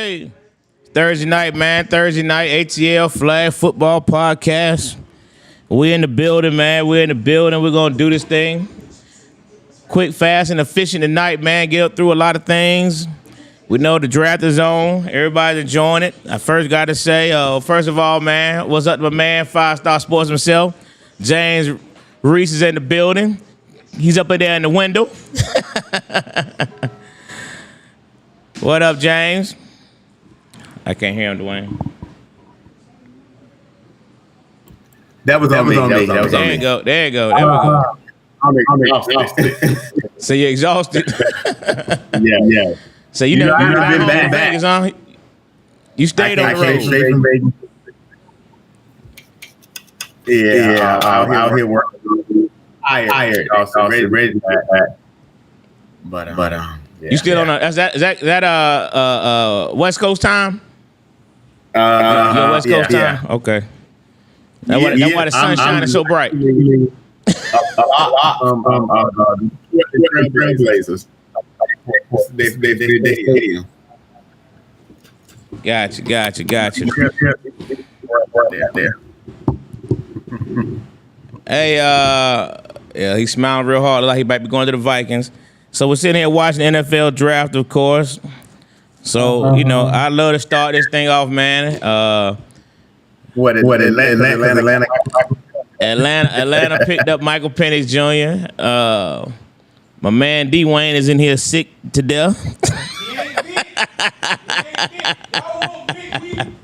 Hey, Thursday night, man. Thursday night, ATL Flag Football Podcast. We in the building, man. We're in the building. We're going to do this thing. Quick, fast, and efficient tonight, man. Get up through a lot of things. We know the draft is on. Everybody's enjoying it. I first got to say, first of all, man, what's up to my man, 5-star sports himself. James Reese is in the building. He's up in there in the window. What up, James? I can't hear him, Dwayne. That was on me. There you go. There we go. I'm exhausted. So you're exhausted? Yeah. So you never been back Vegas, huh? You stayed on the road. Straight from Vegas. Yeah, out here working. Tired. Also ready to get back. But yeah. You still on? Is that West Coast time? Your West Coast time. Okay. That's why the sun's shining so bright. Trailblazers. They hit him. Gotcha. Hey, yeah, he's smiling real hard like he might be going to the Vikings. So we're sitting here watching the NFL draft, of course. So, I love to start this thing off, man. Atlanta picked up Michael Penix Jr. My man D. Wayne is in here sick to death.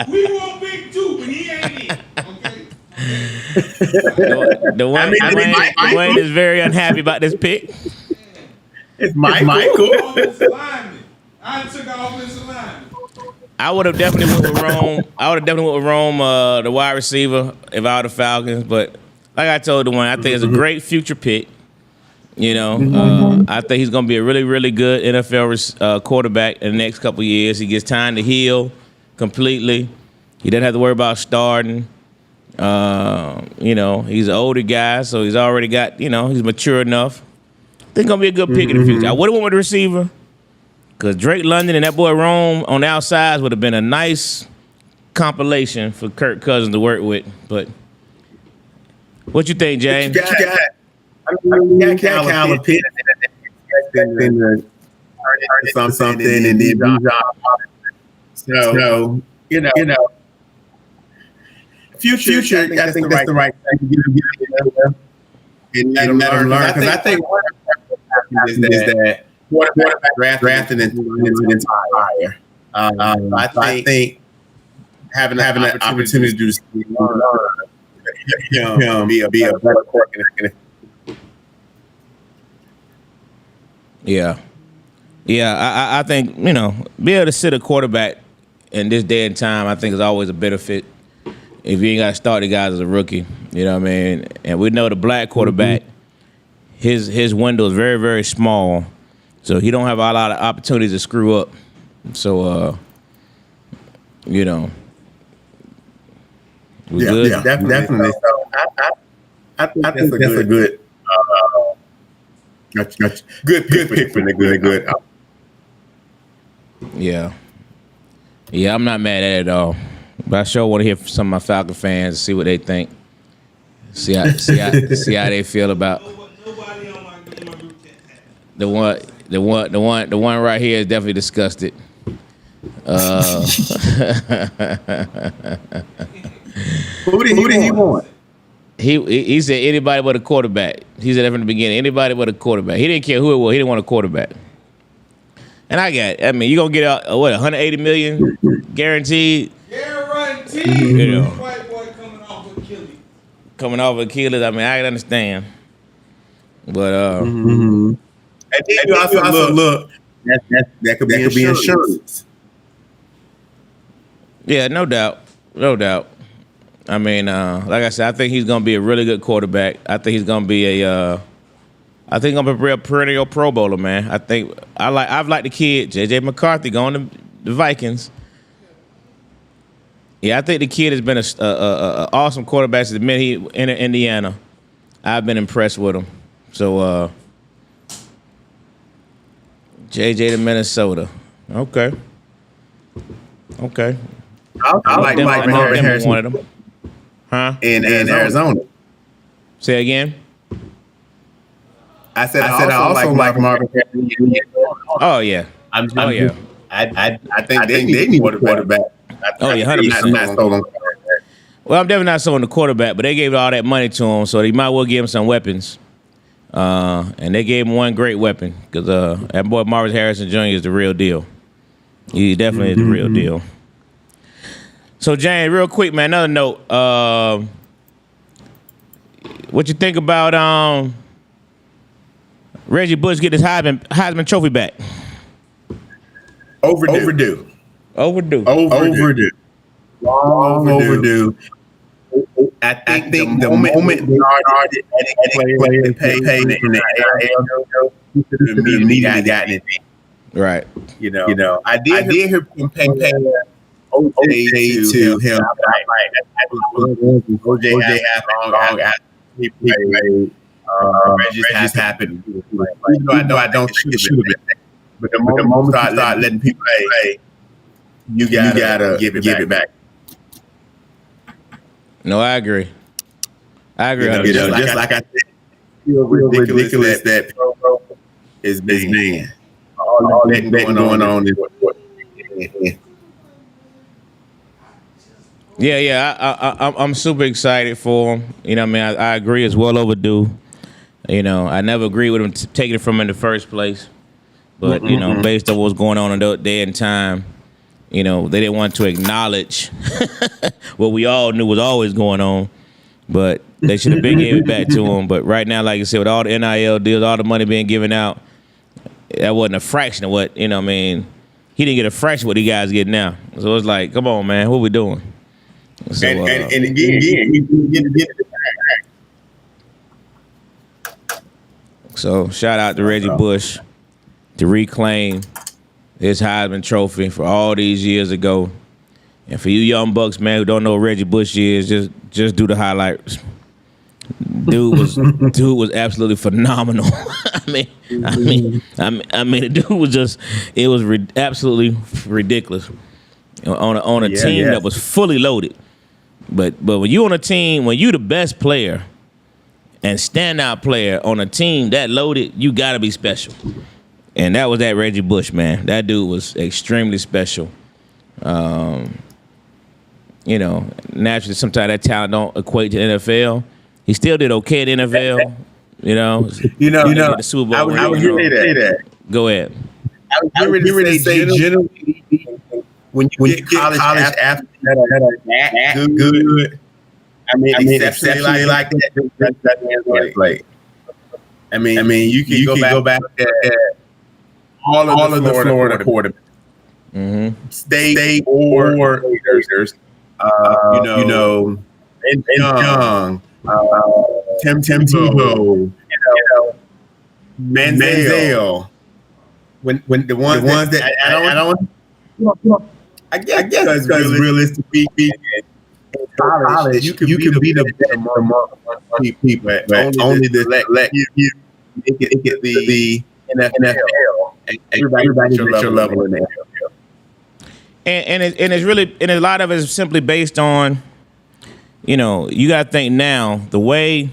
We want big too, but he ain't it. Okay. Dwayne is very unhappy about this pick. It's Michael. I took our offensive line. I would have definitely went with Rome. The wide receiver, if I were the Falcons. But like I told Dwayne, I think it's a great future pick. I think he's going to be a really, really good NFL quarterback in the next couple of years. He gets time to heal completely. He doesn't have to worry about starting. He's an older guy, so he's already got, he's mature enough. I think it's going to be a good pick in the future. I would have went with the receiver because Drake London and that boy Rome on the outsides would have been a nice compilation for Kirk Cousins to work with. But what you think, James? You got Calvin Pitt something and then so future. I think that's the right thing to get and let him learn because I think one is that quarterback drafting into higher. I think having an opportunity to do this, be a better quarterback. Yeah, I think, be able to sit a quarterback in this day and time, I think is always a benefit if you ain't got to start the guys as a rookie. You know what I mean? And we know the black quarterback, his window is very, very small, so he don't have a lot of opportunities to screw up. So, we're good. Yeah, definitely. So I think that's a good. Good pick for the good. Yeah, I'm not mad at it at all. But I sure want to hear from some of my Falcon fans, see what they think, see how they feel about Nobody on my group chat. the one right here is definitely disgusted. Who did he want? He said anybody but a quarterback. He said that from the beginning. Anybody but a quarterback. He didn't care who it was. He didn't want a quarterback. And you're going to get $180 million guaranteed? Guaranteed. White boy coming off Achilles. I can understand. But, and then you also look, that could be insurance. Yeah, no doubt. I mean, like I said, I think he's going to be a really good quarterback. I think he's going to be a real perennial Pro Bowler, man. I've liked the kid, J.J. McCarthy, going to the Vikings. Yeah, I think the kid has been an awesome quarterback since the minute he entered Indiana. I've been impressed with him. So, JJ to Minnesota. Okay. Okay. I like Marvin Harrison wanted him. Huh? in Arizona. Say again. I said I also like Marvin Harrison. Oh yeah. I think they need a quarterback. Oh yeah, 100%. Not so long. Well, I'm definitely not sold on the quarterback, but they gave all that money to him, so they might well give him some weapons. And they gave him one great weapon because that boy Marvin Harrison Jr. is the real deal. He definitely is the real deal. So, James, real quick, man, another note. What you think about Reggie Bush getting his Heisman Trophy back? Overdue. Long overdue. I think the moment they started players to pay in the AIL, he should have immediately gotten it. Right. You know, I did hear him compare OJ to him. OJ had long after he played. It just happened. Even though I don't should have been. But the moment you start letting people play, you gotta give it back. No, I agree. Just like I said, it's ridiculous that is being all that going on. I'm super excited for him. You know what I mean? I agree it's well overdue. You know, I never agreed with him taking it from him in the first place. But, you know, based on what's going on in that day and time, you know, they didn't want to acknowledge what we all knew was always going on. But they should have been gave it back to him. But right now, like I said, with all the NIL deals, all the money being given out, that wasn't a fraction of what, you know what I mean? He didn't get a fraction of what you guys get now. So it's like, come on, man, what we doing? So, and again, he didn't get it back. So shout out to Reggie Bush to reclaim his Heisman Trophy for all these years ago. And for you young bucks, man, who don't know what Reggie Bush is, just do the highlights. Dude was absolutely phenomenal. I mean, the dude was absolutely ridiculous on a team that was fully loaded. But when you on a team, when you the best player and standout player on a team that loaded, you gotta be special. And that was that Reggie Bush, man. That dude was extremely special. You know, naturally, sometimes that talent don't equate to NFL. He still did okay at NFL. You know, the Super Bowl. I was going to say that. Go ahead. I was going to say generally, when you get college athletes that are good, I mean, exceptionally like that, like, I mean, you can go back at all of the Florida quarterbacks, state or Raiders, you know, and Young, Tim Tebow, Manziel. When the ones that I guess because realistically, in college, you can be the best among people, but only to let you get the NFL. Everybody at your level in the NFL. And it's really, and a lot of it is simply based on, you know, you got to think now the way.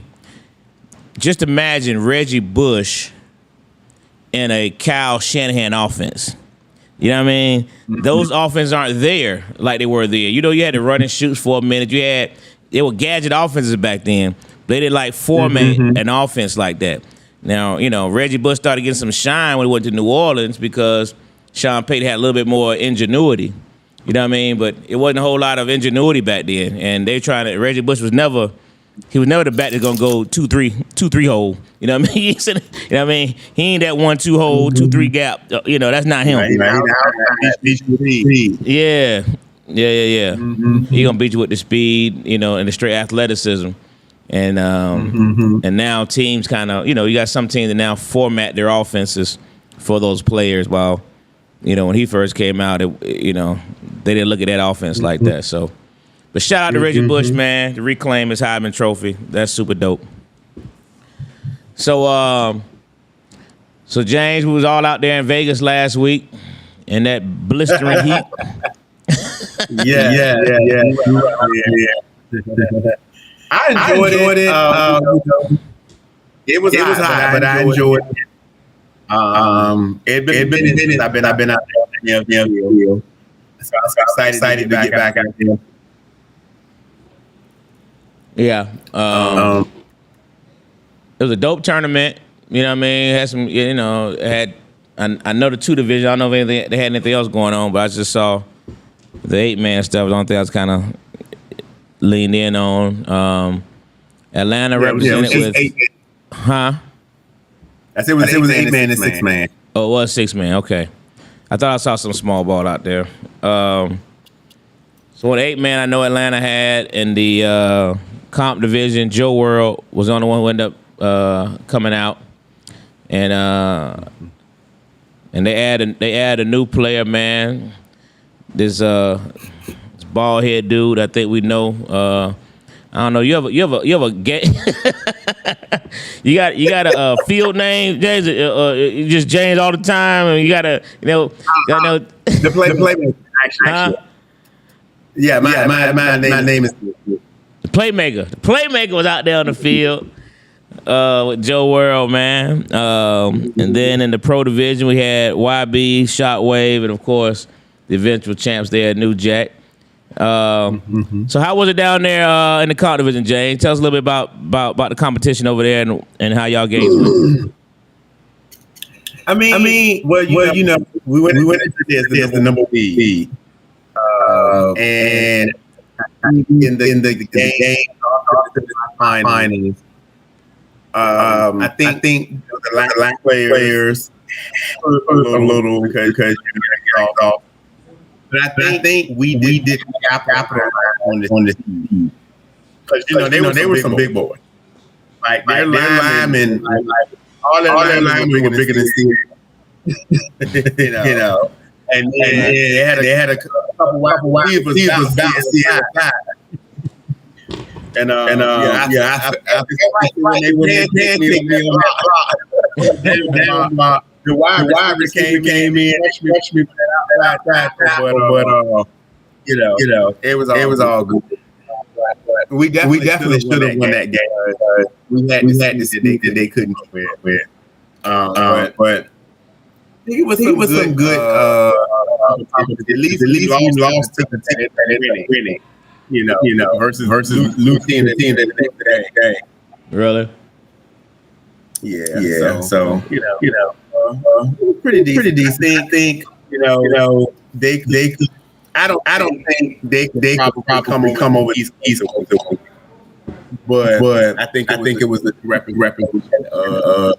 Just imagine Reggie Bush in a Kyle Shanahan offense. You know what I mean? Mm-hmm. Those offenses aren't there like they were there. You know, you had to run and shoot for a minute. They were gadget offenses back then. They didn't like format an offense like that. Now, you know, Reggie Bush started getting some shine when he went to New Orleans because Sean Payton had a little bit more ingenuity. You know what I mean? But it wasn't a whole lot of ingenuity back then. And Reggie Bush was never the back that's gonna go 2-3 hole. You know what I mean? You know what I mean? He ain't that 1-2 hole, 2-3 gap. You know, that's not him. Yeah. He gonna beat you with the speed, you know, and the straight athleticism. And and now teams kind of, you know, you got some teams that now format their offenses for those players. While, you know, when he first came out, you know, they didn't look at that offense like that. So. But shout out to Reggie Bush, man, to reclaim his Heisman Trophy. That's super dope. So, James, we was all out there in Vegas last week in that blistering heat. Yeah. I enjoyed it. It was hot, but I enjoyed it. It been minutes. I've been out there. So I'm excited to get back out there. Yeah. It was a dope tournament. You know what I mean? It had some, I know the 2 division. I don't know if they had anything else going on, but I just saw the 8-man stuff. I don't think I was kind of leaned in on. Atlanta represented with, huh? I said it was 8-man and 6-man. Oh, it was 6-man. Okay, I thought I saw some small ball out there. So what 8-man I know Atlanta had in the comp division, Joe World was the only one who ended up coming out, and they add a new player, man. This bald head dude, I think we know. I don't know. You have a get. you got a field name, James. You just James all the time, and you gotta know. The playmaker. Actually. Yeah, my name is the playmaker. The playmaker was out there on the field with Joe World, man. And then in the pro division, we had YB, Shockwave, and of course the eventual champs there, New Jack. So how was it down there in the comp division, James? Tell us a little bit about the competition over there and how y'all games went. I mean, well, you know, we went into this the number B, and in the game finals, I think the last players a little because you get off. But I think we did capitalize on this team because you know they were some big boys. Like their linemen, all their linemen were bigger than Steve. you know, and they had a couple wide receivers back. And I when they the wide receiver came in, but it was all good. We definitely should have won that game. We had this that they couldn't win. But it was some good. At least you lost to the team that winning. You know, versus losing the team that they game. Really? Yeah. So you know, pretty decent. I think you know they could. I don't think they could probably come over East Coast. But I think it was the representation of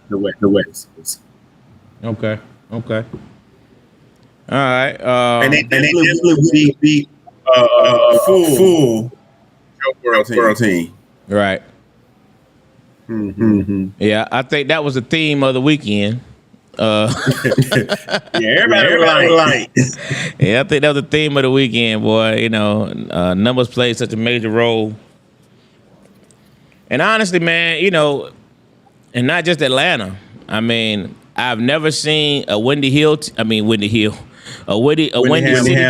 the West. Okay. All right. And they definitely beat a full world team. Right. Mm-hmm. Yeah, I think that was the theme of the weekend. Everybody like. Yeah, I think that was the theme of the weekend, boy. You know, numbers played such a major role. And honestly, man, you know, and not just Atlanta. I mean, I've never seen a Windy City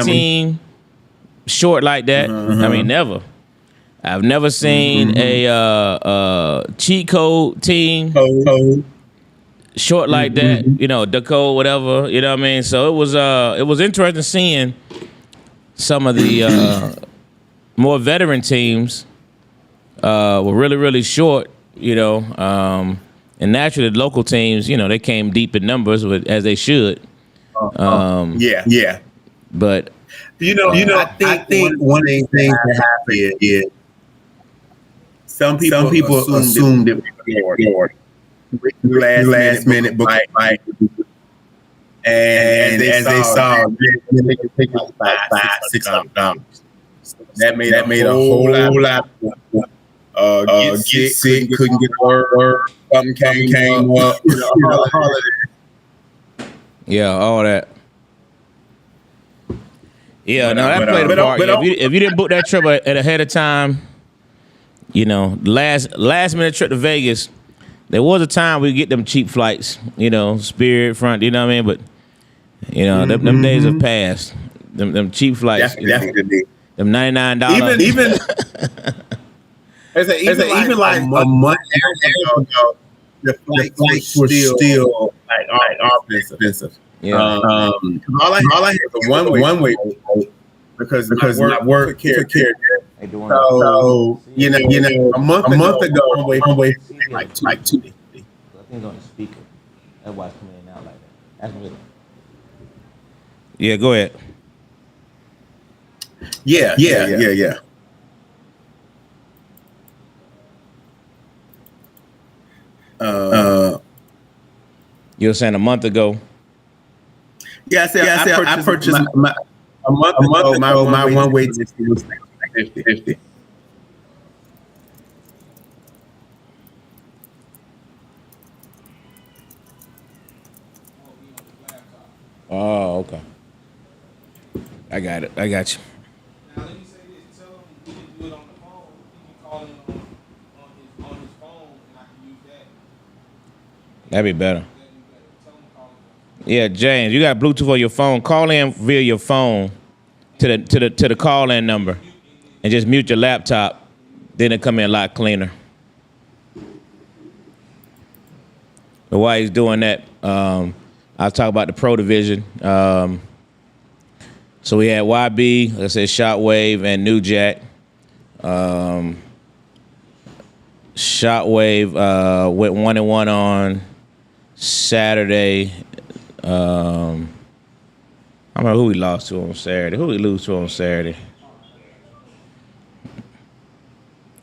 team short like that. I mean, never. I've never seen a cheat code team short like that. You know, the code, whatever. You know what I mean? So it was interesting seeing some of the more veteran teams were really, really short. You know, and naturally the local teams, you know, they came deep in numbers as they should. Yeah. But you know, I think one of the things that happened is some people assumed it was last minute, but like, and as they saw, they could pick up $5-600. That made a whole lot. Get sick, couldn't get word. Something came up. All of it. Yeah, all that. Yeah, no, that played a part. If you didn't book that trip ahead of time, you know, last minute trip to Vegas, there was a time we get them cheap flights, you know, Spirit, Front, you know what I mean? But, you know, them days have passed. them cheap flights. Definitely. Them $99. Even even like a month ago, the flights were still like expensive. Yeah. All I had was a one way because my work took care of it. So you know, a month ago, one way like 250. I think it's on the speaker. That's why it's coming in and out like that. That's really. Yeah, go ahead. Yeah. You were saying a month ago. Yeah, I purchased a month ago. My one way ticket was like 50. Oh, okay. I got it. I got you. Now let me say this. Tell him we can do it on the phone. He can call in on his phone, and I can use that. That'd be better. Tell him to call in. Yeah, James, you got Bluetooth on your phone. Call in via your phone to the call in number, and just mute your laptop. Then it come in a lot cleaner. But while he's doing that, I'll talk about the Pro Division. So we had YB, like I said, Shockwave, and New Jack. Shockwave went 1-1 on Saturday. I don't know who we lost to on Saturday. Who we lose to on Saturday?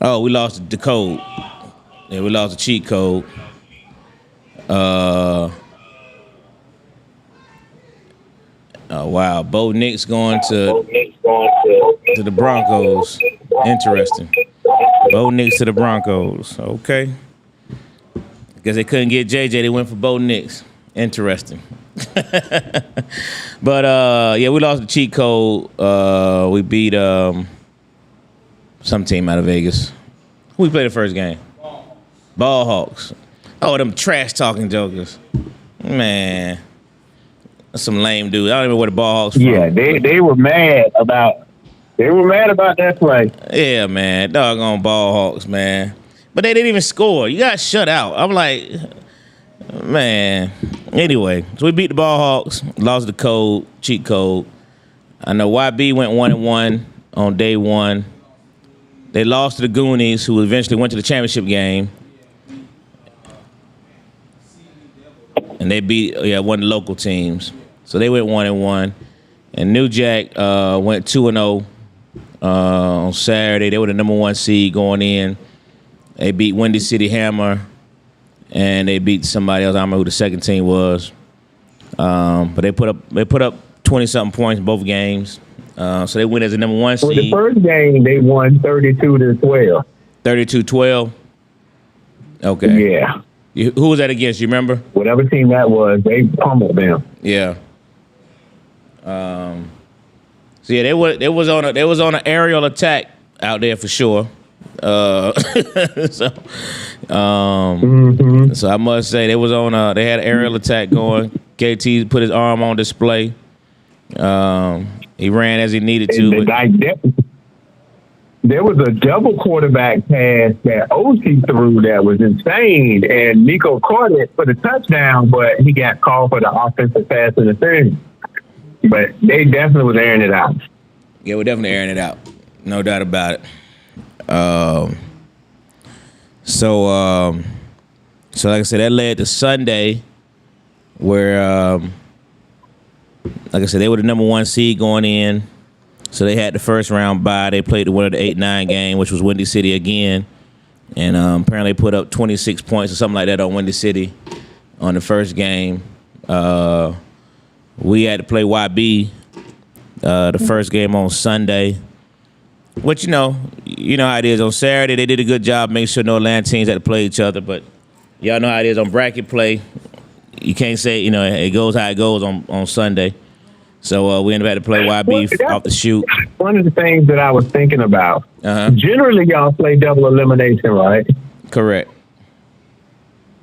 Oh, we lost the code. Yeah, we lost the cheat code. Oh wow, Bo Nix going to the Broncos. Interesting. Bo Nix to the Broncos. Okay. Because they couldn't get JJ, they went for Bo Nix. Interesting. But yeah, we lost the cheat code. We beat some team out of Vegas. Who we played the first game? Ball Hawks. Oh, them trash talking jokers. Man. That's some lame dude. I don't even know where the Ball Hawks from. Yeah, they were mad about that play. Yeah, man. Doggone Ball Hawks, man. But they didn't even score. You got shut out. I'm like, man. Anyway, so we beat the Ball Hawks, lost the code, cheat code. I know YB went 1-1 on day one. They lost to the Goonies, who eventually went to the championship game. And they beat one of the local teams. So they went 1-1. And New Jack went 2-0 on Saturday. They were the number one seed going in. They beat Windy City Hammer, and they beat somebody else. I don't remember who the second team was. But they put up 20-something points in both games. So they win as the number one seed. Well, the first game, they won 32-12. 32-12? Okay. Yeah. Who was that against? You remember? Whatever team that was, they pummeled them. Yeah. So yeah, they was on an aerial attack out there for sure. So I must say they had an aerial attack going. KT put his arm on display. He ran as he needed to. There was a double quarterback pass that OC threw that was insane, and Nico caught it for the touchdown, but he got called for the offensive pass interference. But they definitely was airing it out. Yeah, we're definitely airing it out. No doubt about it. So like I said, that led to Sunday, where, like I said, they were the number one seed going in. So they had the first round bye. They played the winner of the 8-9 game, which was Windy City again. And apparently put up 26 points or something like that on Windy City on the first game. We had to play YB the first game on Sunday. Which, you know how it is. On Saturday, they did a good job making sure no Atlanta teams had to play each other. But y'all know how it is on bracket play. You can't say, it goes how it goes on Sunday. So we ended up having to play YB off the shoot. One of the things that I was thinking about, generally y'all play double elimination, right? Correct.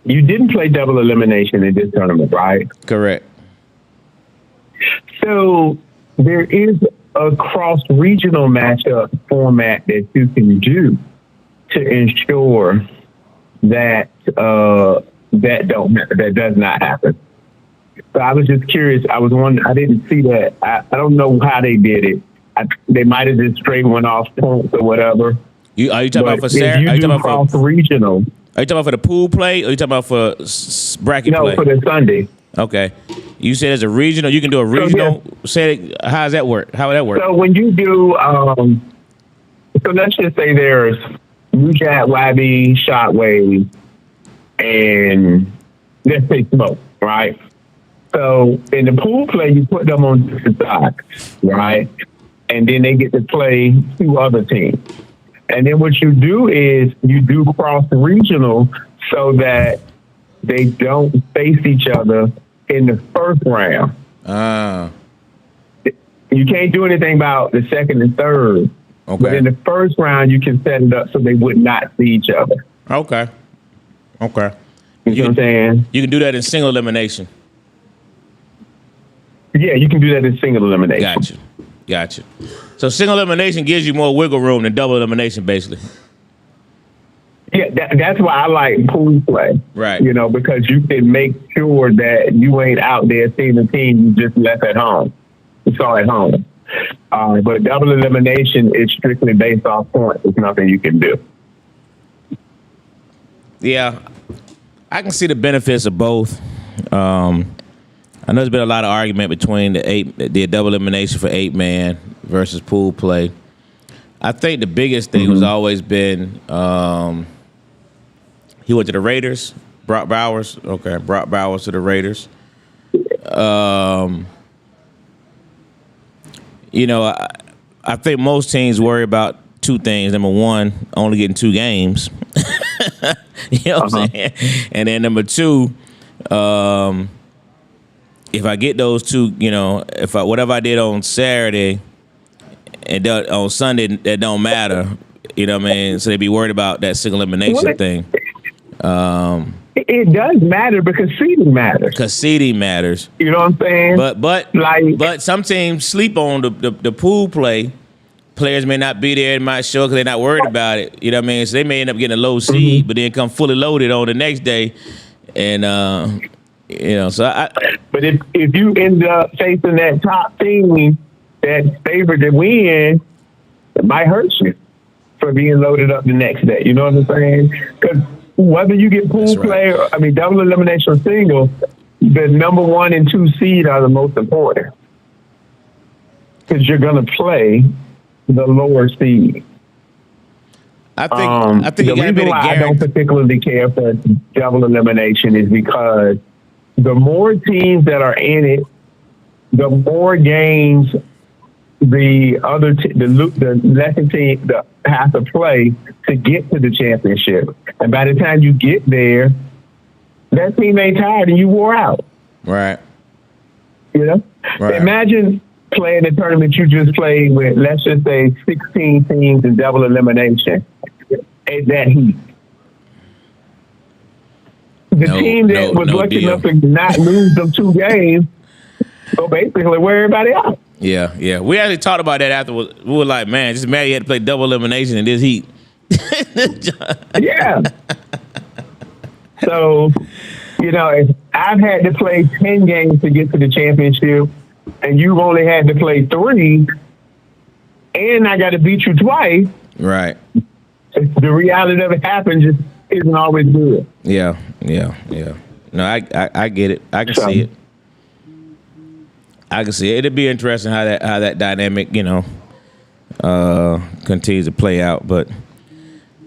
You didn't play double elimination in this tournament, right? Correct. So there is a cross-regional matchup format that you can do to ensure that that does not happen. So I was just curious. I was wondering. I didn't see that. I don't know how they did it. They might have just straight went off points or whatever. Are you talking about for Saturday? Are you talking about for regional? Are you talking about for the pool play? Or are you talking about for bracket play? No, for the Sunday. Okay. You said as a regional, you can do a regional. Say, how does that work? How would that work? So when you do, so let's just say there's UJAT, YB, Shotwave, and let's say Smoke, right? So in the pool play, you put them on different sides, right? And then they get to play 2 other teams. And then what you do is you do cross-regional so that they don't face each other in the first round. You can't do anything about the second and third. Okay. But in the first round, you can set it up so they would not see each other. Okay. You know what I'm saying? You can do that in single elimination. Yeah, you can do that in single elimination. Gotcha. So single elimination gives you more wiggle room than double elimination, basically. Yeah, that's why I like pool play. Right. You know, because you can make sure that you ain't out there seeing the team you just left at home. You saw at home. But double elimination is strictly based off points. There's nothing you can do. Yeah, I can see the benefits of both. I know there's been a lot of argument between the double elimination for 8-man versus pool play. I think the biggest thing was always been he went to the Raiders. Brock Bowers. Okay, Brock Bowers to the Raiders. You know, I think most teams worry about 2 things. Number one, only getting 2 games. You know what I'm saying? And then number 2, if I get those 2, you know, whatever I did on Saturday and on Sunday, that don't matter. You know what I mean? So they be worried about that single elimination thing. It does matter because seeding matters. You know what I'm saying? But some teams sleep on the pool play. Players may not be there, might show because they're not worried about it. You know what I mean? So they may end up getting a low seed, but then come fully loaded on the next day. And, you know, so But if you end up facing that top team that's favored to win, it might hurt you for being loaded up the next day. You know what I'm saying? Because whether you get pool play or, double elimination or single, the number 1 and 2 seed are the most important. Because you're going to play the lower seed. I think the reason why I don't particularly care for double elimination is because the more teams that are in it, the more games the lesser team have to play to get to the championship. And by the time you get there, that team ain't tired and you wore out. Right. You know? Right. Imagine playing a tournament you just played with, let's just say 16 teams in double elimination at that heat. The team that was lucky enough to not lose them 2 games, so basically wear everybody out. Yeah. We actually talked about that afterwards. We were like, man, just mad you had to play double elimination in this heat. Yeah. So, you know, if I've had to play 10 games to get to the championship, and you've only had to play 3, and I got to beat you twice. Right. The reality of it happens just isn't always good. Yeah. No, I get it. I can see it. It'd be interesting how that dynamic, you know, continues to play out. But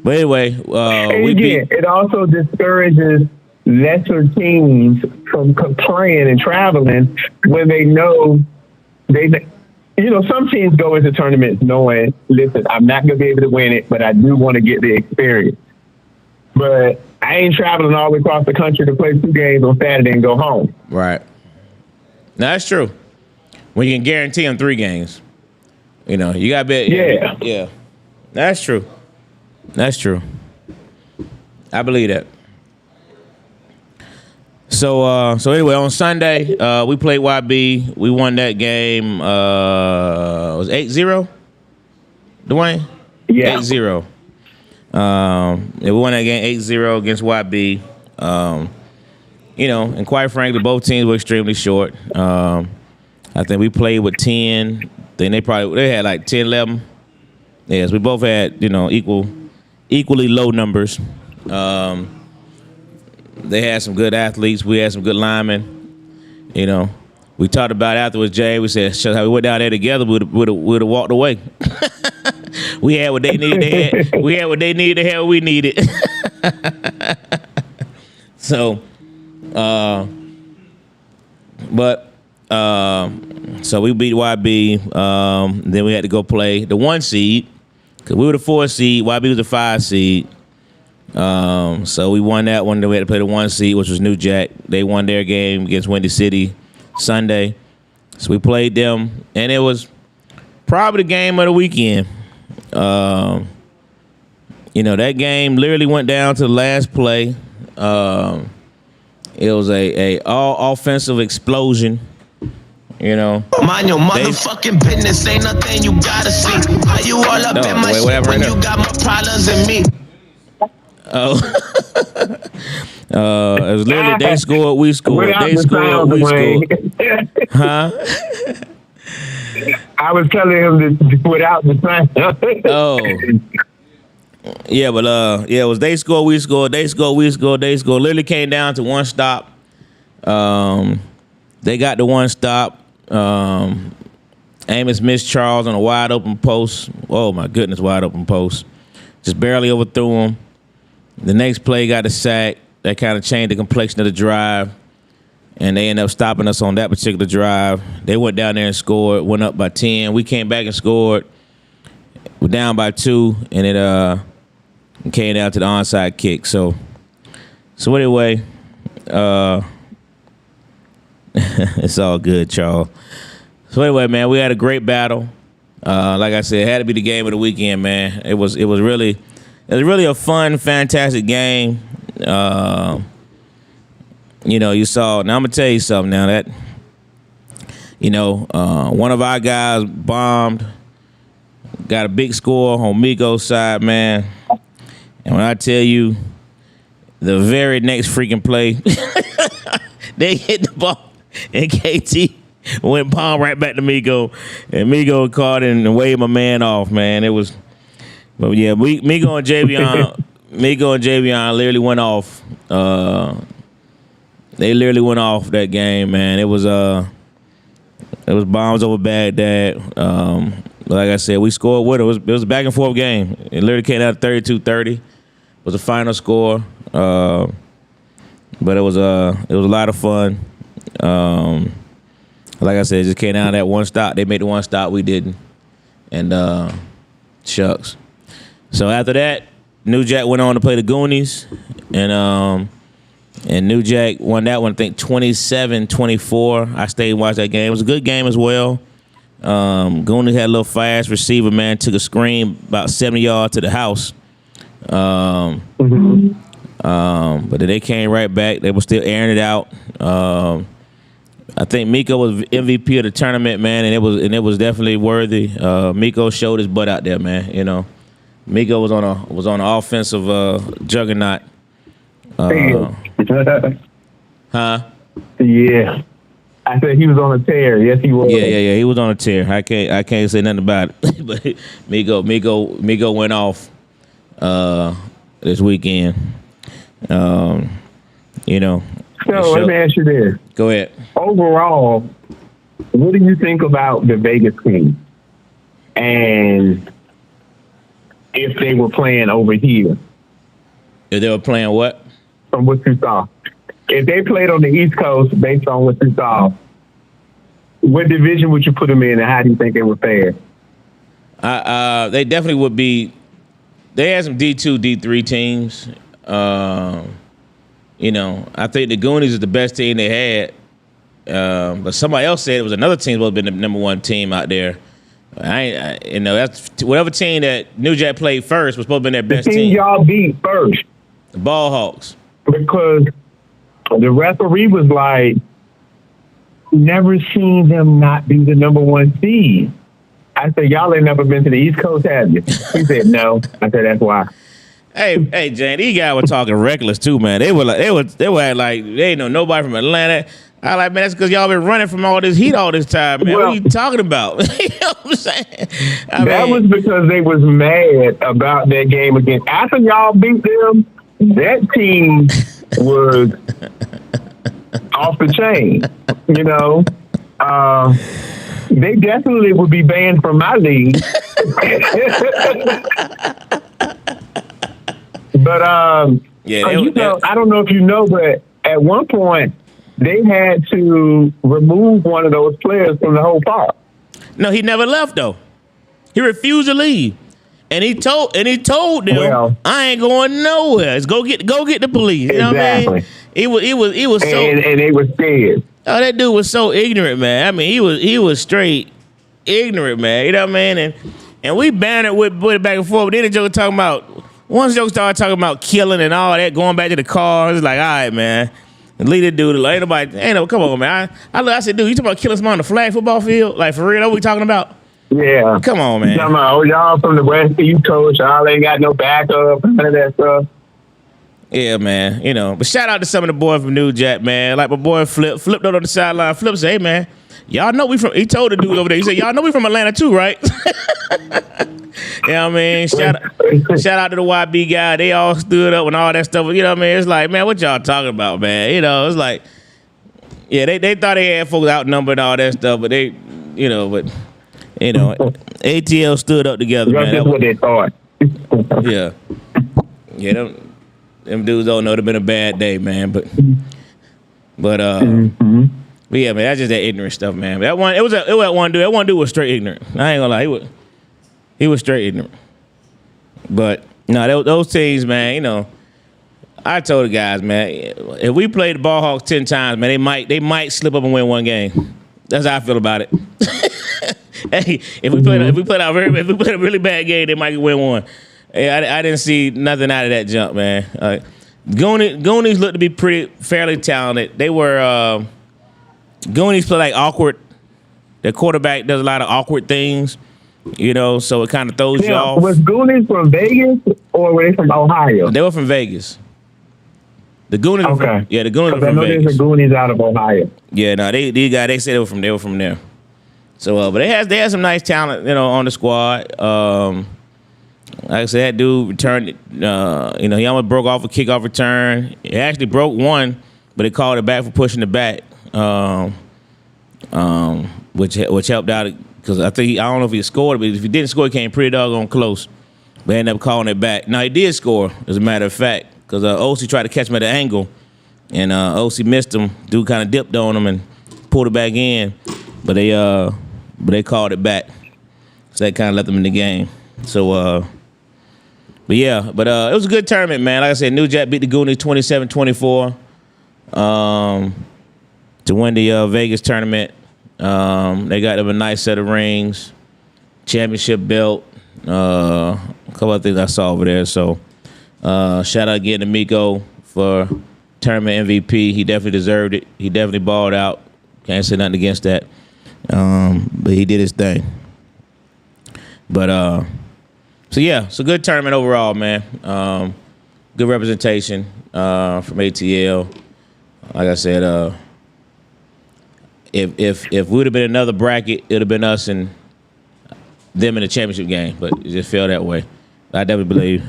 anyway, it also discourages lesser teams from playing and traveling when they know some teams go into tournaments knowing, listen, I'm not going to be able to win it, but I do want to get the experience. But I ain't traveling all the way across the country to play 2 games on Saturday and go home. Right. No, that's true. When you can guarantee them 3 games, you know, you got to bet. Yeah. That's true. I believe that. So anyway, on Sunday, we played YB. We won that game. It was 8-0, Dwayne? Yeah. 8-0. We won that game 8-0 against YB. And quite frankly, both teams were extremely short. I think we played with 10. Then they had like 10, 11. Yes, we both had, equally low numbers. They had some good athletes. We had some good linemen. We talked about it afterwards, Jay. We said, "Shut up." We went down there together. We'd have walked away. We had what they needed. We had what they needed to have what we needed. So we beat YB. Then we had to go play the 1 seed because we were the 4 seed. YB was the 5 seed. So we won that one. Then we had to play the 1 seed, which was New Jack. They won their game against Windy City Sunday. So we played them, and it was probably the game of the weekend. That game literally went down to the last play. It was a all offensive explosion. Mind your motherfucking business. Ain't nothing you gotta see. Why you all up in my shit when you got more problems than me? It was literally they scored, we scored. They scored, we scored. Huh? I was telling him to put out the sign. Yeah, but it was they scored, we scored. They scored, we scored. They scored. Literally came down to one stop. They got the one stop. Amos missed Charles on a wide open post. Oh my goodness, wide open post. Just barely overthrew him. The next play got a sack. That kind of changed the complexion of the drive. And they ended up stopping us on that particular drive. They went down there and scored, went up by 10. We came back and scored. We're down by 2, and it came down to the onside kick. So anyway, it's all good, Charles. So anyway, man, we had a great battle. Like I said, it had to be the game of the weekend, man. It was really a fun, fantastic game. You saw. Now I'm gonna tell you something. Now that one of our guys bombed, got a big score on Miko's side, man. And when I tell you, the very next freaking play, they hit the ball, and KT went bomb right back to Miko, and Miko caught it and waved my man off, man. It was, but yeah, Miko and Javion literally went off. They literally went off that game, man. It was bombs over Baghdad. Like I said, we scored with it. It was a back and forth game. It literally came out 32-30. Was the final score. But it was a lot of fun. Like I said, it just came down to that one stop. They made the one stop, we didn't. And shucks. So after that, New Jack went on to play the Goonies, and New Jack won that one, I think 27-24. I stayed and watched that game. It was a good game as well. Goonies had a little fast receiver, man, took a screen about 70 yards to the house. But then they came right back. They were still airing it out. I think Miko was MVP of the tournament, man, and it was definitely worthy. Miko showed his butt out there, man. Miko was on an offensive juggernaut. Huh? Yeah. I said he was on a tear. Yes, he was. Yeah. He was on a tear. I can't say nothing about it. But Miko went off this weekend. So let me ask you this. Go ahead. Overall, what do you think about the Vegas team? And if they were playing over here? If they were playing what? From what you saw. If they played on the East Coast, based on what you saw, what division would you put them in, and how do you think they would fare? They definitely would be. They had some D2, D3 teams. I think the Goonies is the best team they had. But somebody else said it was another team that would have been the number one team out there. That's whatever team that New Jack played first was supposed to be their best team. Y'all beat first. The Ball Hawks. Because the referee was like, never seen them not be the number one seed. I said, y'all ain't never been to the East Coast, have you? He said, no. I said, that's why. Hey, Jane, these guys were talking reckless too, man. They were like they ain't know nobody from Atlanta. I like, man, that's because y'all been running from all this heat all this time, man. What are you talking about? You know what I'm saying? That was because they was mad about that game again. After y'all beat them, that team was off the chain. You know, they definitely would be banned from my league. But I don't know if you know, but at one point they had to remove one of those players from the whole park. No, he never left though. He refused to leave, and he told them, "I ain't going nowhere. It's go get the police." You know what I mean? It was so, and they were scared. Oh, that dude was so ignorant, man. I mean, he was straight ignorant, man. You know what I mean? And we bantered with it back and forth. But then the joke talking about. Once Joe started talking about killing and all that, going back to the car, it's like, all right, man. Lead the dude. Like, come on, man. I said, dude, you talking about killing someone on the flag football field? Like, for real, what we talking about? Yeah. Come on, man. You talking about, y'all from the West East Coast, y'all ain't got no backup, none of that stuff. Yeah, man. You know, but shout out to some of the boys from New Jack, man. Like my boy flipped out on the sideline. Flip said, hey, man, y'all know he told the dude over there, he said, y'all know we from Atlanta too, right? You know what I mean? Shout out to the YB guy. They all stood up and all that stuff. You know what I mean? It's like, man, what y'all talking about, man? You know, it's like, yeah, they thought they had folks outnumbered and all that stuff, but ATL stood up together, man. That's what they thought. Yeah. Yeah, them dudes don't know it'd have been a bad day, man. But yeah, man, that's just that ignorant stuff, man. That one, it was that one dude. That one dude was straight ignorant. I ain't gonna lie, he was straight ignorant. But no, those teams, man, you know, I told the guys, man, if we played the Ball Hawks 10 times, man, they might slip up and win one game. That's how I feel about it. Hey, if we played a really bad game, they might win one. Hey, I didn't see nothing out of that jump, man. Goonies looked to be fairly talented. They were Goonies play like awkward. Their quarterback does a lot of awkward things. You know, so it kind of throws you off. Was Goonies from Vegas or were they from Ohio? They were from Vegas. The Goonies. Okay. The Goonies were from Vegas. There's the Goonies out of Ohio. Yeah, no, these guys, they said they were from there. So, but they had some nice talent, you know, on the squad. Like I said, that dude returned. He almost broke off a kickoff return. He actually broke one, but they called it back for pushing it back, which helped out. Because I don't know if he scored, but if he didn't score, he came pretty doggone close. But ended up calling it back. Now, he did score, as a matter of fact, because OC tried to catch him at an angle, and OC missed him. Dude kind of dipped on him and pulled it back in, but they called it back. So that kind of left them in the game. So, it was a good tournament, man. Like I said, New Jack beat the Goonies 27-24 to win the Vegas tournament. They got them a nice set of rings, championship belt, a couple of things I saw over there. So shout out again to Miko for tournament MVP. He definitely deserved it. He definitely balled out. Can't say nothing against that. But he did his thing. But it's a good tournament overall, man. Good representation from ATL. Like I said, If we would have been another bracket, it would have been us and them in the championship game, but it just fell that way. I definitely believe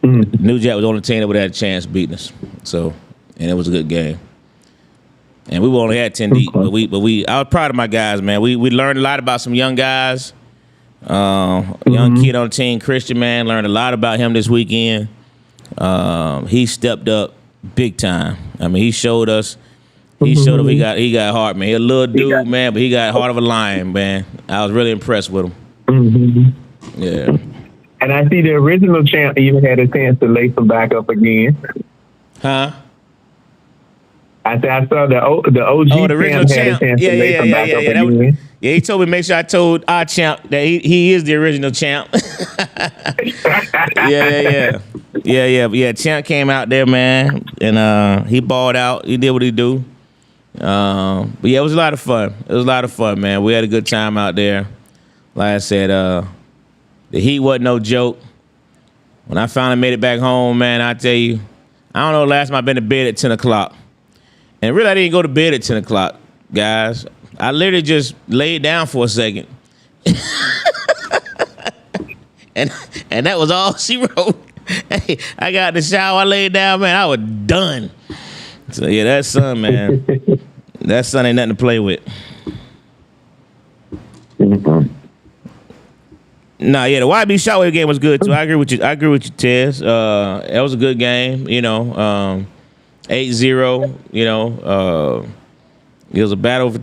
New Jack was the only team that would have had a chance of beating us. So, and it was a good game. And we only had 10 deep, but I was proud of my guys, man. We learned a lot about some young guys. Young kid on the team, Christian, man, learned a lot about him this weekend. He stepped up big time. I mean, he showed us. He showed up. He got heart, man. He a little dude, man, but he got heart of a lion, man. I was really impressed with him. Mm-hmm. Yeah. And I see the original champ even had a chance to lace him back up again. Huh? I said I saw the OG the original champ had a chance to lace him back up again. Yeah, he told me make sure I told our champ that he is the original champ. Yeah. Champ came out there, man, and he balled out. He did what he do. But yeah, it was a lot of fun. It was a lot of fun, man. We had a good time out there. Like I said, the heat wasn't no joke. When I finally made it back home, man, I tell you, I don't know the last time I've been to bed at 10 o'clock. And really, I didn't go to bed at 10 o'clock, guys. I literally just laid down for a second. and that was all she wrote. Hey, I got in the shower, I laid down, man, I was done. So, yeah, that son, man, that son ain't nothing to play with. Nah, yeah, the YB Shotwave game was good, too. I agree with you, Tez. That was a good game, 8-0, it was a battle for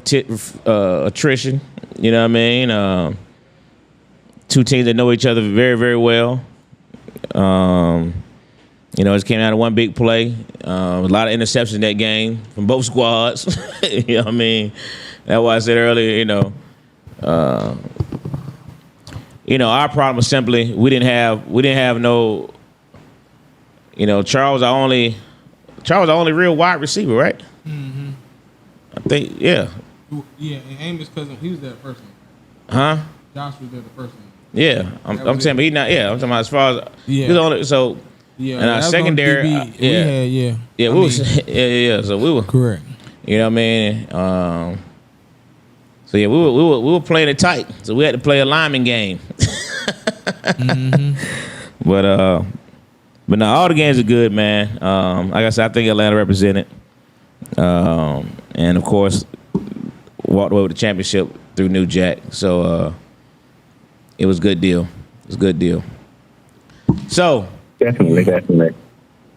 attrition, you know what I mean? Two teams that know each other very, very well. It just came out of one big play. A lot of interceptions in that game from both squads. You know what I mean? That's why I said earlier, our problem was simply we didn't have no, Charles our only real wide receiver, right? Mm-hmm. I think, yeah. Yeah, and Amos' cousin, he was there the first one. Huh? Josh was there the first one. Yeah, I'm saying, but he's not. Yeah, I'm talking about as far as yeah. He's only, so. Yeah, and our secondary, So we were correct. You know what I mean? So yeah, we were playing it tight. So we had to play a lineman game. Mm-hmm. But no, all the games are good, man. Like I said, I think Atlanta represented, and of course, walked away with the championship through New Jack. So it was a good deal. It was a good deal. So. Definitely.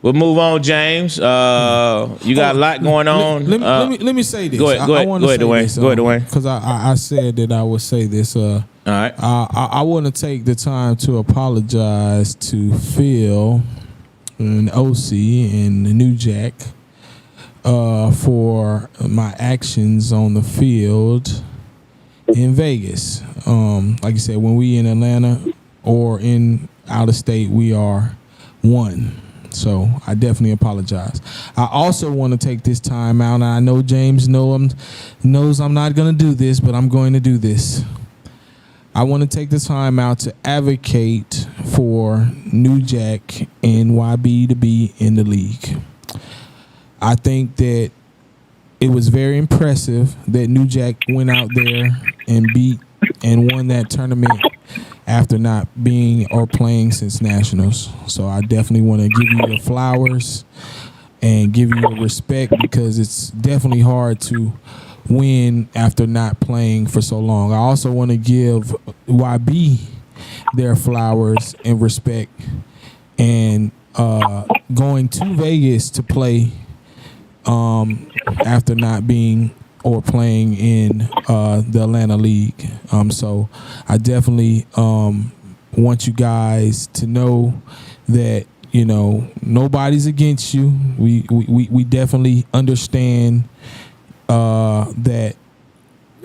We'll move on, James. You got a lot going on. Let me say this. Go ahead, Dwayne. Because I said that I would say this. All right. I want to take the time to apologize to Phil and OC and the New Jack for my actions on the field in Vegas. Like you said, when we in Atlanta or in out of state, we are one. So I definitely apologize. I also want to take this time out, and I know James knows I'm not going to do this, but I'm going to do this. I want to take the time out to advocate for New Jack and YB to be in the league. I think that it was very impressive that New Jack went out there and beat and won that tournament after not being or playing since Nationals. So I definitely want to give you your flowers and give you your respect, because it's definitely hard to win after not playing for so long. I also want to give YB their flowers and respect, and going to Vegas to play after not being or playing in the Atlanta League. So I definitely want you guys to know that, nobody's against you. We definitely understand that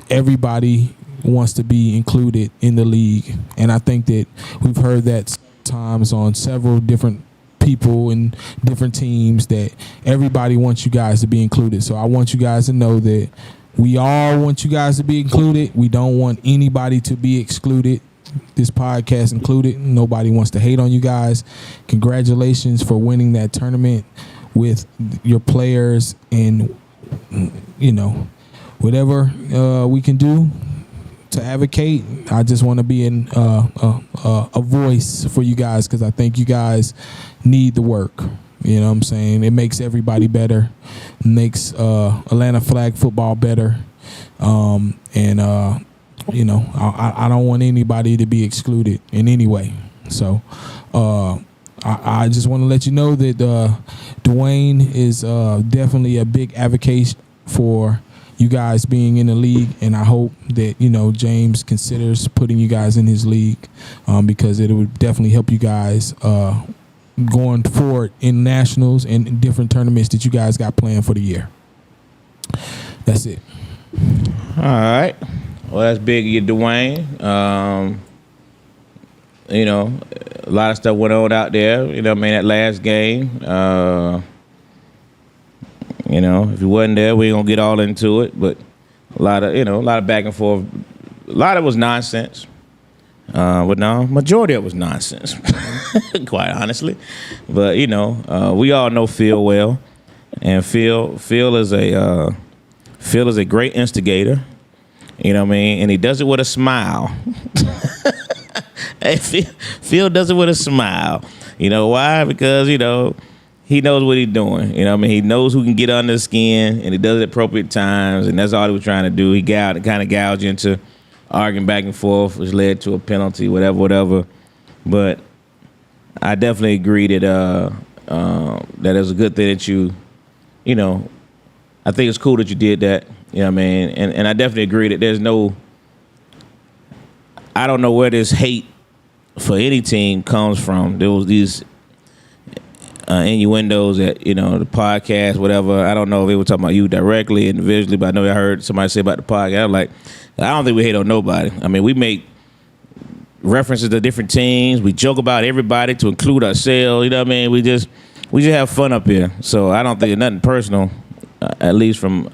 everybody wants to be included in the league. And I think that we've heard that times on several different people and different teams, that everybody wants you guys to be included. So I want you guys to know that we all want you guys to be included. We don't want anybody to be excluded, this podcast included. Nobody wants to hate on you guys. Congratulations for winning that tournament with your players, and whatever we can do to advocate. I just want to be a voice for you guys, because I think you guys need the work. You know what I'm saying? It makes everybody better. It makes Atlanta flag football better. I don't want anybody to be excluded in any way. So I just want to let you know that Dwayne is definitely a big advocate for you guys being in the league, and I hope that James considers putting you guys in his league, because it would definitely help you guys going forward in nationals and different tournaments that you guys got planned for the year. That's it. All right. Well, that's big of you, Dwayne. You know, a lot of stuff went on out there. You know what I mean? That last game. You know, if you wasn't there, we ain't gonna get all into it. But a lot of back and forth. A lot of it was nonsense. But no, majority of it was nonsense, quite honestly. But you know, we all know Phil well, and Phil is a great instigator. You know what I mean, and he does it with a smile. Hey, Phil does it with a smile. You know why? Because you know he knows what he's doing. You know what I mean, he knows who can get under the skin, and he does it at appropriate times, and that's all he was trying to do. He kind of gouged into arguing back and forth, which led to a penalty, whatever. But I definitely agree that that it was a good thing that you know, I think it's cool that you did that. You know what I mean? And I definitely agree that there's no, I don't know where this hate for any team comes from. There was these innuendos that, you know, the podcast, whatever. I don't know if they were talking about you directly, individually, but I know I heard somebody say about the podcast. I'm like, I don't think we hate on nobody. I mean, we make references to different teams. We joke about everybody to include ourselves. You know what I mean? We just have fun up here. So I don't think it's nothing personal, at least from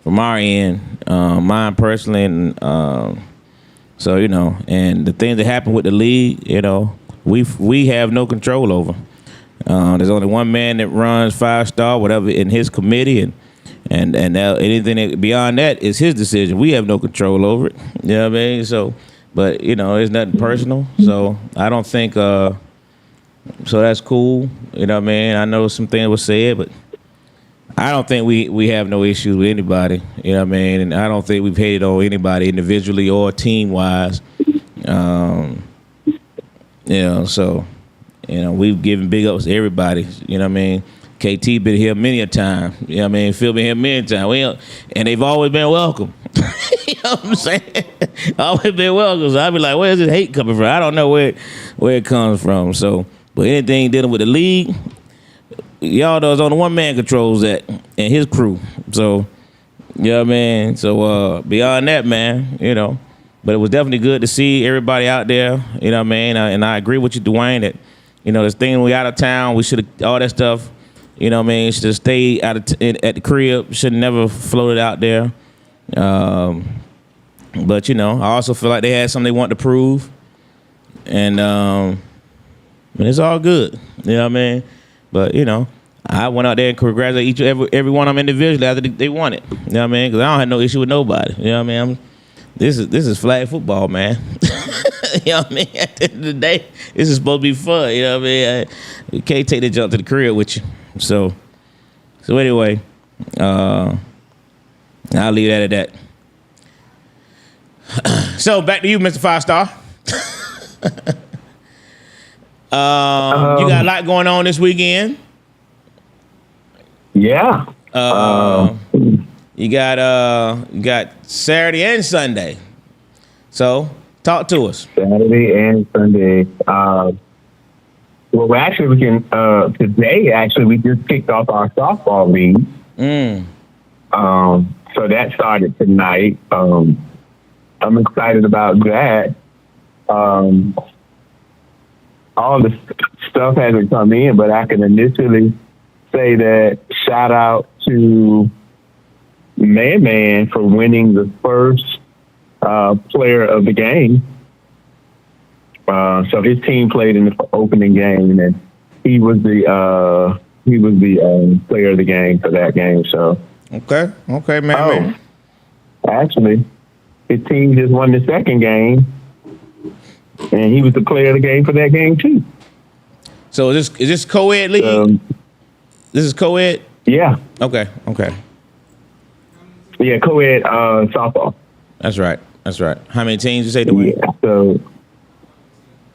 our end, mine personally. And so, you know, and the things that happen with the league, you know, we have no control over. There's only one man that runs 5-star, whatever, in his committee, and anything beyond that is his decision. We have no control over it. You know what I mean? So, but you know, it's nothing personal. So I don't think. So that's cool. You know what I mean? I know some things were said, but I don't think we have no issues with anybody. You know what I mean? And I don't think we've hated on anybody individually or team wise. You know, so. You know, we've given big ups to everybody. You know what I mean? KT been here many a time. You know what I mean? Phil been here many a time. And they've always been welcome. You know what I'm saying? Always been welcome. So I'd be like, where's this hate coming from? I don't know where it comes from. So, but anything dealing with the league, y'all know it's only one man controls that and his crew. So, you know what I mean? So beyond that, man, you know. But it was definitely good to see everybody out there. You know what I mean? And I agree with you, Dwayne, that you know, this thing when we out of town, we should have, all that stuff, you know what I mean, should have stayed out of at the crib, should have never floated out there. But, you know, I also feel like they had something they want to prove. And it's all good, you know what I mean? But, you know, I went out there and congratulated every one of them individually after they won it. You know what I mean? Because I don't have no issue with nobody. You know what I mean? This is flag football, man. You know what I mean? At the end of the day, this is supposed to be fun. You know what I mean? You can't take the jump to the crib with you. So anyway, I'll leave that at that. So back to you, Mr. 5-Star. You got a lot going on this weekend. Yeah. You got Saturday and Sunday. So talk to us. Saturday and Sunday. Well, actually, we can today. Actually, we just kicked off our softball league. So that started tonight. I'm excited about that. All the stuff hasn't come in, but I can initially say that shout out to Man for winning the first player of the game. So his team played in the opening game, and he was the player of the game for that game. So okay, man. Actually, his team just won the second game, and he was the player of the game for that game too. So is this co-ed league? This is co-ed? Yeah. Okay. Yeah, co-ed softball. That's right. How many teams you say, Dwayne? Yeah, so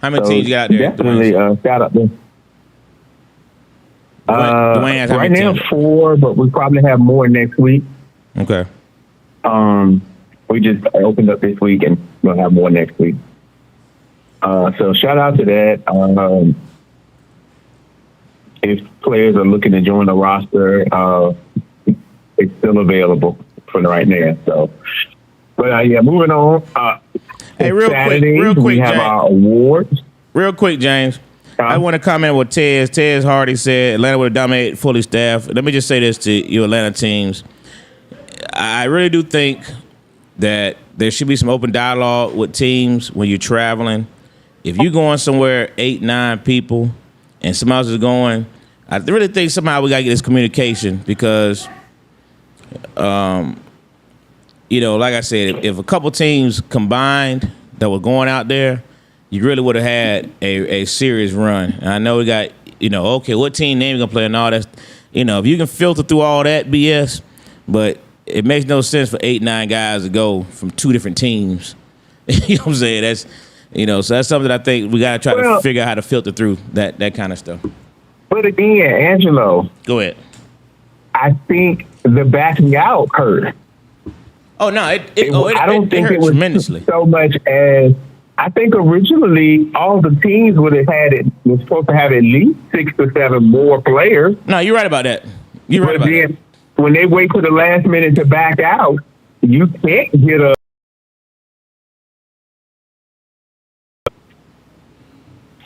how many teams you got there? Definitely shout out there. Dwayne has right now teams? 4, but we probably have more next week. Okay. We just opened up this week, and we'll have more next week. So shout out to that. If players are looking to join the roster, it's still available for right now. So But yeah, moving on. Hey, real quick, we have James. our awards. Real quick, James. I want to comment what Tez Hardy said. Atlanta would dominate fully staffed. Let me just say this to you Atlanta teams. I really do think that there should be some open dialogue with teams when you're traveling. If you're going somewhere 8, 9 people and somebody else is going, I really think somehow we got to get this communication because, like I said, if a couple teams combined that were going out there, you really would have had a serious run. And I know we got, okay, what team name you going to play and all that. If you can filter through all that BS, but it makes no sense for 8, 9 guys to go from 2 different teams. You know what I'm saying? That's, so that's something I think we got to try to figure out how to filter through that kind of stuff. But again, Angelo. Go ahead. I think the backing out hurt. Oh, no. I don't think it was tremendously. So much as I think originally all the teams was supposed to have at least 6 or 7 more players. No, you're right about that. You're right about that. When they wait for the last minute to back out, you can't get a.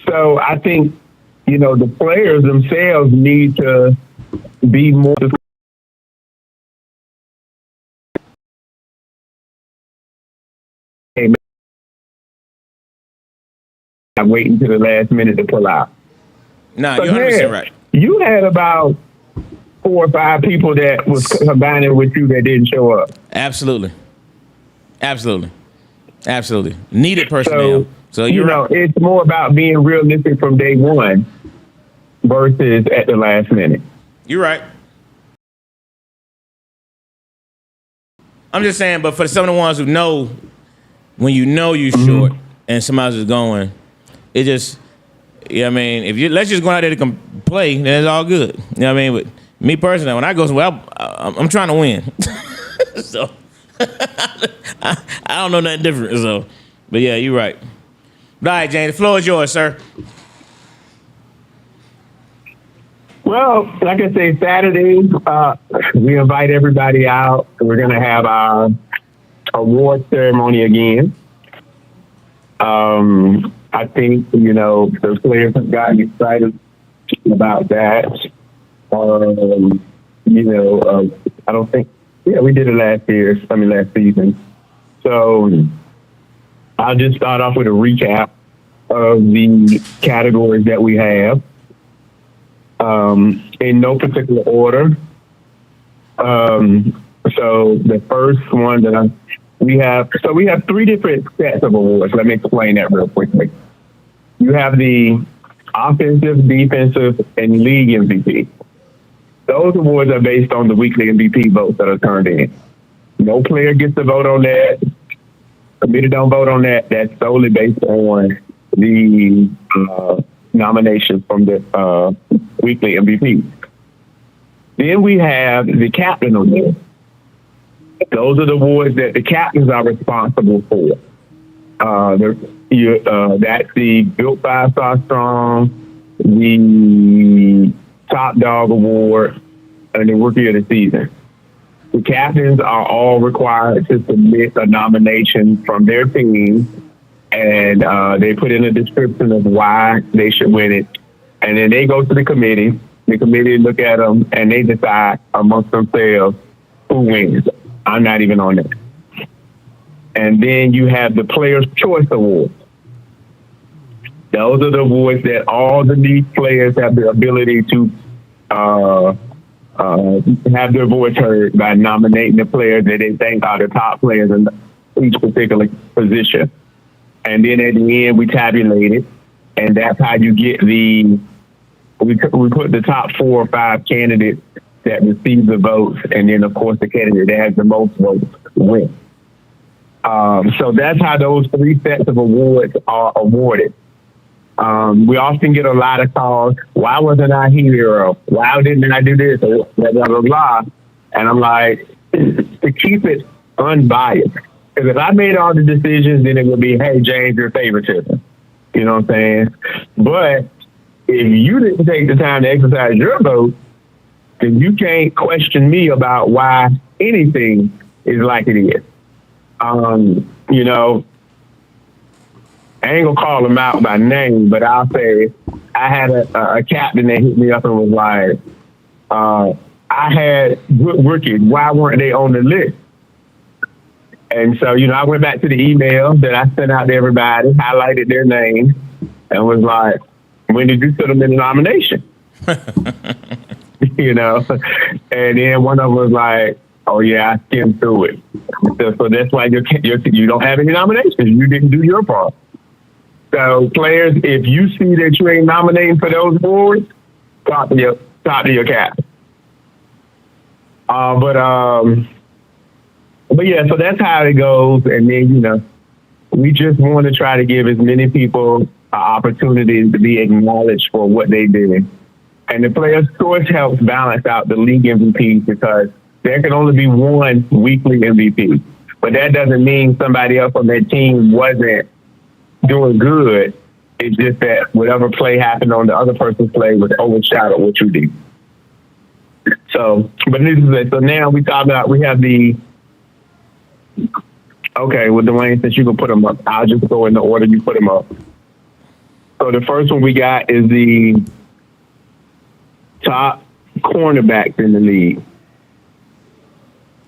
So I think, the players themselves need to be more. Not waiting to the last minute to pull out. No, you're 100% right. You had about 4 or 5 people that was combining with you that didn't show up. Absolutely. Needed personnel. So you're right. It's more about being realistic from day one versus at the last minute. You're right. I'm just saying, but for some of the ones who know, when you're short and somebody else is going, it just, if let's just go out there to play, then it's all good. You know what I mean? But me personally, when I go somewhere, I'm trying to win. So I don't know nothing different. So, but yeah, you're right. All right, Jane, the floor is yours, sir. Well, like I say, Saturday, we invite everybody out. We're going to have our award ceremony again. I think, the players have gotten excited about that. I don't think, we did it last season. So I'll just start off with a recap of the categories that we have. In no particular order. So the first one we have 3 different sets of awards. Let me explain that real quickly. You have the offensive, defensive, and league MVP. Those awards are based on the weekly MVP votes that are turned in. No player gets to vote on that. Committee don't vote on that. That's solely based on the nominations from the weekly MVP. Then we have the captain award. Those are the awards that the captains are responsible for. That's the Built 5-Star Strong, the Top Dog Award, and the Rookie of the Season. The captains are all required to submit a nomination from their team, and they put in a description of why they should win it. And then they go to the committee. The committee look at them, and they decide amongst themselves who wins. I'm not even on that. And then you have the Players' Choice Awards. Those are the awards that all the league players have the ability to have their voice heard by nominating the players that they think are the top players in each particular position. And then at the end, we tabulate it, and that's how you get we put the top 4 or 5 candidates that receive the votes, and then, of course, the candidate that has the most votes wins. So that's how those 3 sets of awards are awarded. We often get a lot of calls, why wasn't I here? Or why didn't I do this? Or blah, blah, blah, blah. And I'm like, to keep it unbiased. Because if I made all the decisions, then it would be, hey, James, your favoritism. You know what I'm saying? But if you didn't take the time to exercise your vote, then you can't question me about why anything is like it is. You know, I ain't gonna call him out by name, but I'll say I had a captain that hit me up and was like, I had good rookies. Why weren't they on the list? And so, you know, I went back to the email that I sent out to everybody, highlighted their names, and was like, when did you put them in the nomination? You know? And then one of them was like, oh, yeah, I skimmed through it. So that's why you don't have any nominations. You didn't do your part. So players, if you see that you ain't nominating for those awards, talk to your captain. But yeah, so that's how it goes. And then, you know, we just want to try to give as many people opportunities to be acknowledged for what they did. And the players' choice helps balance out the league MVP because there can only be one weekly MVP. But that doesn't mean somebody else on that team wasn't doing good. It's just that whatever play happened on the other person's play was overshadowed what you did. So, but this is it. So now we have the, okay, well, Dwayne, since you can put them up, I'll just go in the order you put them up. So the first one we got is the top cornerbacks in the league.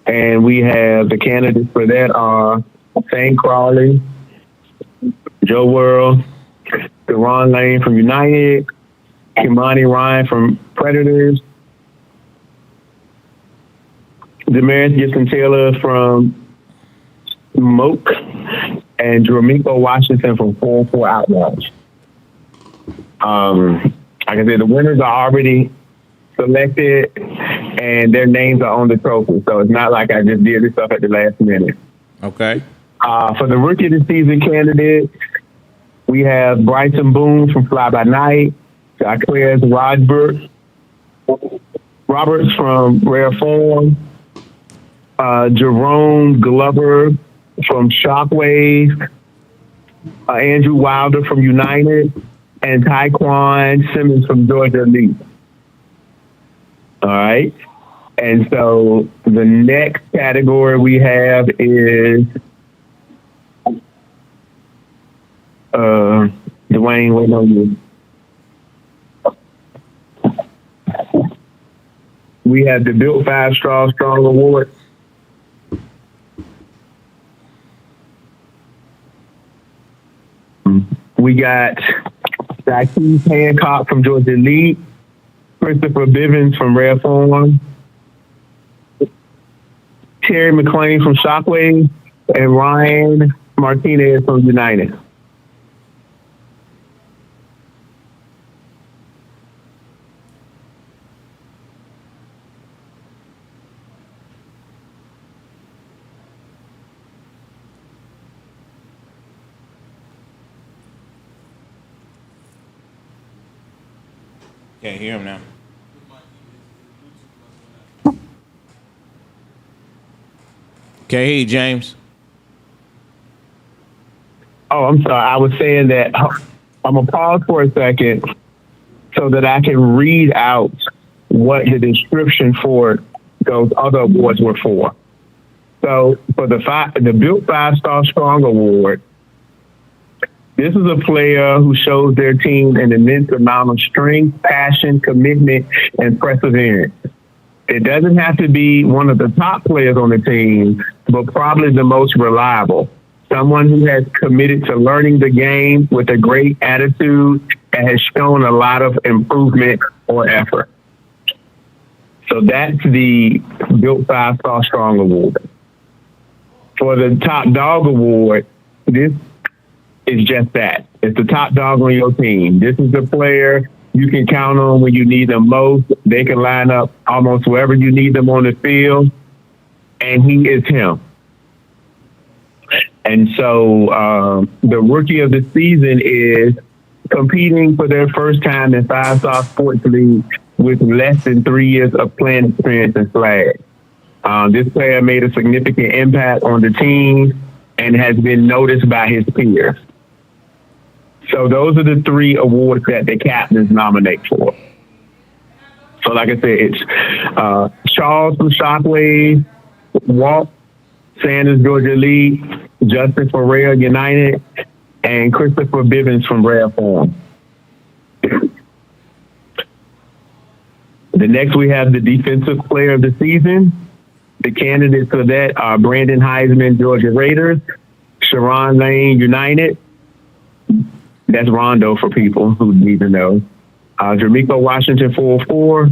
And we have the candidates for that are Shane Crawley, Joe Worrell, Deron Lane from United, Kimani Ryan from Predators, Damaris Gibson-Taylor from Moke, and Jermico Washington from 4-4 Outlaws. Like I said, the winners are already selected, and their names are on the trophy. So it's not like I just did this stuff at the last minute. Okay. For the Rookie of the Season candidates, we have Bryson Boone from Fly By Night, Jacquez Roberts from Rare Form, Jerome Glover from Shockwave, Andrew Wilder from United, and Tyquan Simmons from Georgia Elite. All right. And so the next category we have is Dwayne, wait on you. We have the Built 5 Strong Award. We got Jakeem Hancock from Georgia Elite, Christopher Bivens from Rare Form, Terry McClain from Shockwave, and Ryan Martinez from United. Can't hear him now. Can't hear you, James. Oh, I'm sorry. I was saying that I'm going to pause for a second so that I can read out what the description for those other awards were for. So for the Built 5-Star Strong Award, this is a player who shows their team an immense amount of strength, passion, commitment, and perseverance. It doesn't have to be one of the top players on the team, but probably the most reliable. Someone who has committed to learning the game with a great attitude and has shown a lot of improvement or effort. So that's the Built 5-Star Strong Award. For the Top Dog Award, this is just that. It's the top dog on your team. This is the player you can count on when you need them most. They can line up almost wherever you need them on the field, and he is him. And so the Rookie of the Season is competing for their first time in 5-Star Sports League with less than 3 years of playing experience in flag. This player made a significant impact on the team and has been noticed by his peers. So those are the 3 awards that the captains nominate for. So like I said, it's Charles from Shockwave, Walt Sanders, Georgia Elite, Justin Ferrer, United, and Christopher Bivens from Rare Form. The next, we have the Defensive Player of the Season. The candidates for that are Brandon Heisman, Georgia Raiders, Sharon Lane, United. That's Rondo for people who need to know. Jermico Washington, 404.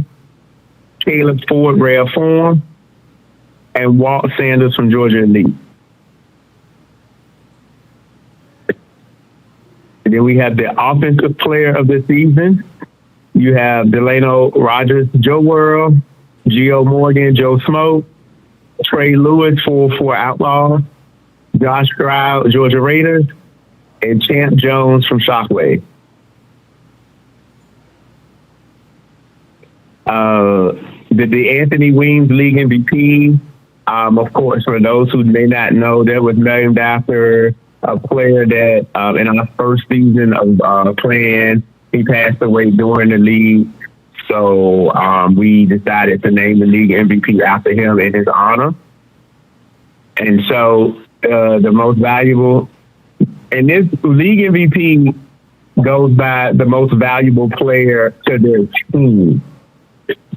Caleb Ford, Rare Form. And Walt Sanders from Georgia Elite. And then we have the Offensive Player of the Season. You have Delano Rogers, Joe World, Gio Morgan, Joe Smoke, Trey Lewis, 404 Outlaws, Josh Stroud, Georgia Raiders, and Champ Jones from Shockwave. The Anthony Weems League MVP, of course, for those who may not know, that was named after a player that in our first season of playing, he passed away during the league. So we decided to name the league MVP after him in his honor. And so the most valuable, and this league MVP goes by the most valuable player to their team.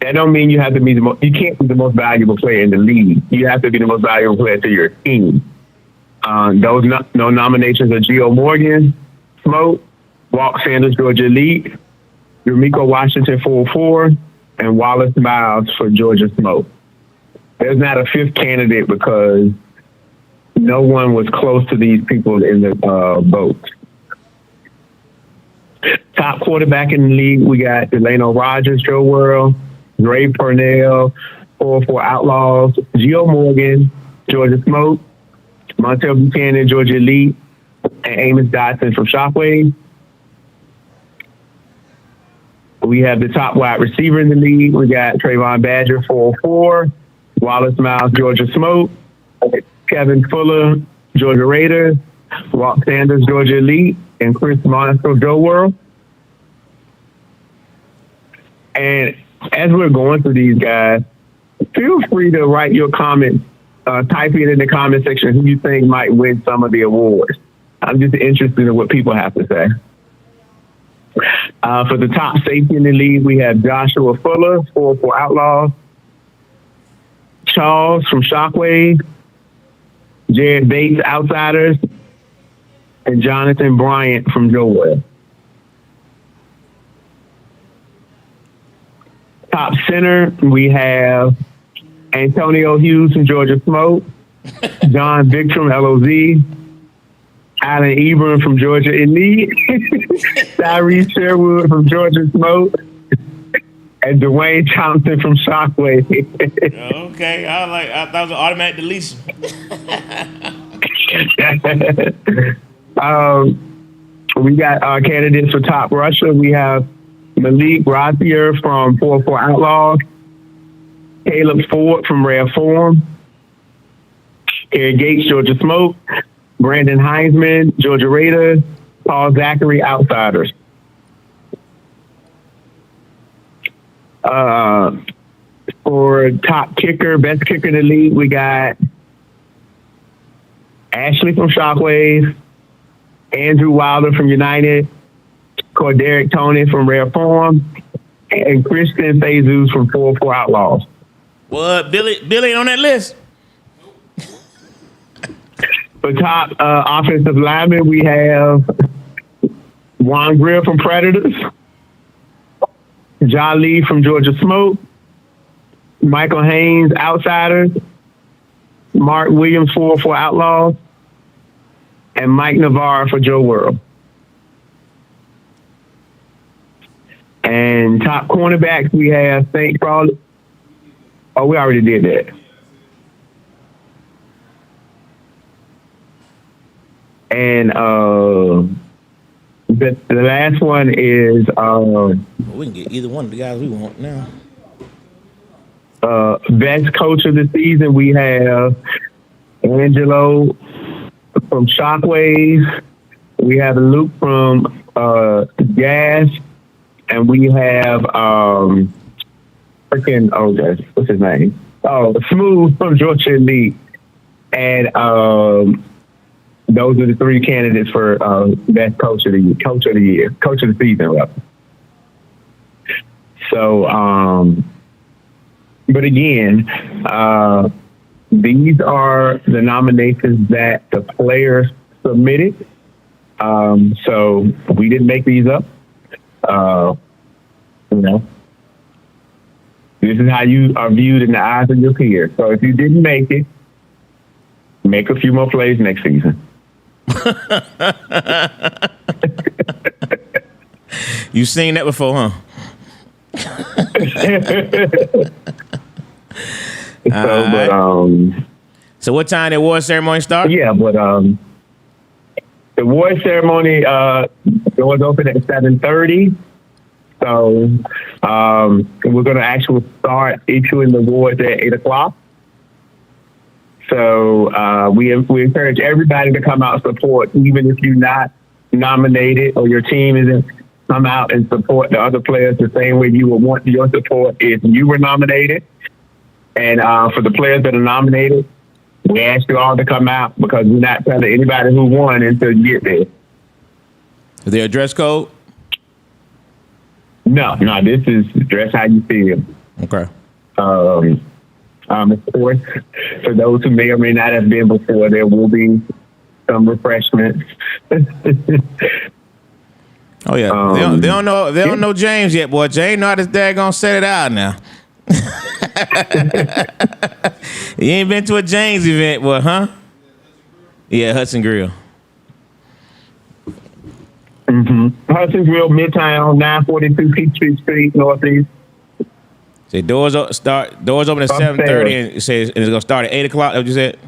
That don't mean you have to be you can't be the most valuable player in the league. You have to be the most valuable player to your team. Those no nominations are Gio Morgan, Smoke, Walt Sanders, Georgia Elite, Jermico Washington, 404, and Wallace Miles for Georgia Smoke. There's not a fifth candidate because no one was close to these people in the vote. Top quarterback in the league, we got Delano Rogers, Joe World, Ray Purnell, 404 Outlaws, Gio Morgan, Georgia Smoke, Montel Buchanan, Georgia Elite, and Amos Dotson from Shockwave. We have the top wide receiver in the league. We got Trayvon Badger, 404, Wallace Miles, Georgia Smoke, Kevin Fuller, Georgia Raiders, Walt Sanders, Georgia Elite, and Chris Monster, Joe World. And as we're going through these guys, feel free to write your comments, type it in the comment section who you think might win some of the awards. I'm just interested in what people have to say. For the top safety in the league, we have Joshua Fuller, 404 Outlaws, Charles from Shockwave, Jared Bates, Outsiders, and Jonathan Bryant from Joe World. Top center, we have Antonio Hughes from Georgia Smoke, John Vick from LOZ, Alan Ebron from Georgia Elite, Tyrese Sherwood from Georgia Smoke, and Dwayne Thompson from Shockwave. Okay, I thought it was an automatic deletion. We got our candidates for top rusher. We have Malik Rozier from 404 Outlaws, Caleb Ford from Rare Form, Eric Gates, Georgia Smoke, Brandon Heisman, Georgia Raiders, Paul Zachary, Outsiders. For top kicker, best kicker in the league, we got Ashley from Shockwave, Andrew Wilder from United, Corderic Tony from Rare Form, and Christian Fazus from 404 Outlaws. What? Billy on that list? For top offensive lineman, we have Juan Grill from Predators, John Lee from Georgia Smoke, Michael Haynes, Outsiders, Mark Williams, 404 Outlaws, and Mike Navarre for Joe World. And top cornerbacks, we have St. Paul. Oh, we already did that. And the last one is we can get either one of the guys we want now. Best coach of the season, we have Angelo from Shockwave. We have Luke from Gas, and we have what's his name? Oh, Smooth from Georgia Elite. And those are the three candidates for best coach of the year, coach of the season, rather. So, but again, these are the nominations that the players submitted. So we didn't make these up. This is how you are viewed in the eyes of your peers. So if you didn't make it, make a few more plays next season. You've seen that before, huh? So what time the award ceremony start? Yeah, but the award ceremony doors open at 7:30. So we're going to actually start issuing the awards at 8:00. So we encourage everybody to come out and support, even if you're not nominated or your team isn't. Come out and support the other players the same way you would want your support if you were nominated. And for the players that are nominated, we ask you all to come out because we're not telling anybody who won until you get there. Is there a dress code? No, this is dress how you feel. Okay. Of course, for those who may or may not have been before, there will be some refreshments. Oh yeah, they don't know James yet, boy. James know how this dad gonna set it out now. You ain't been to a James event, boy, huh? Yeah, Hudson Grill. Mm-hmm. Hudson Grill, Midtown, 942 Peachtree Street, Northeast. Say doors open at 7:30, and it says it's gonna start at 8:00. That's what you said?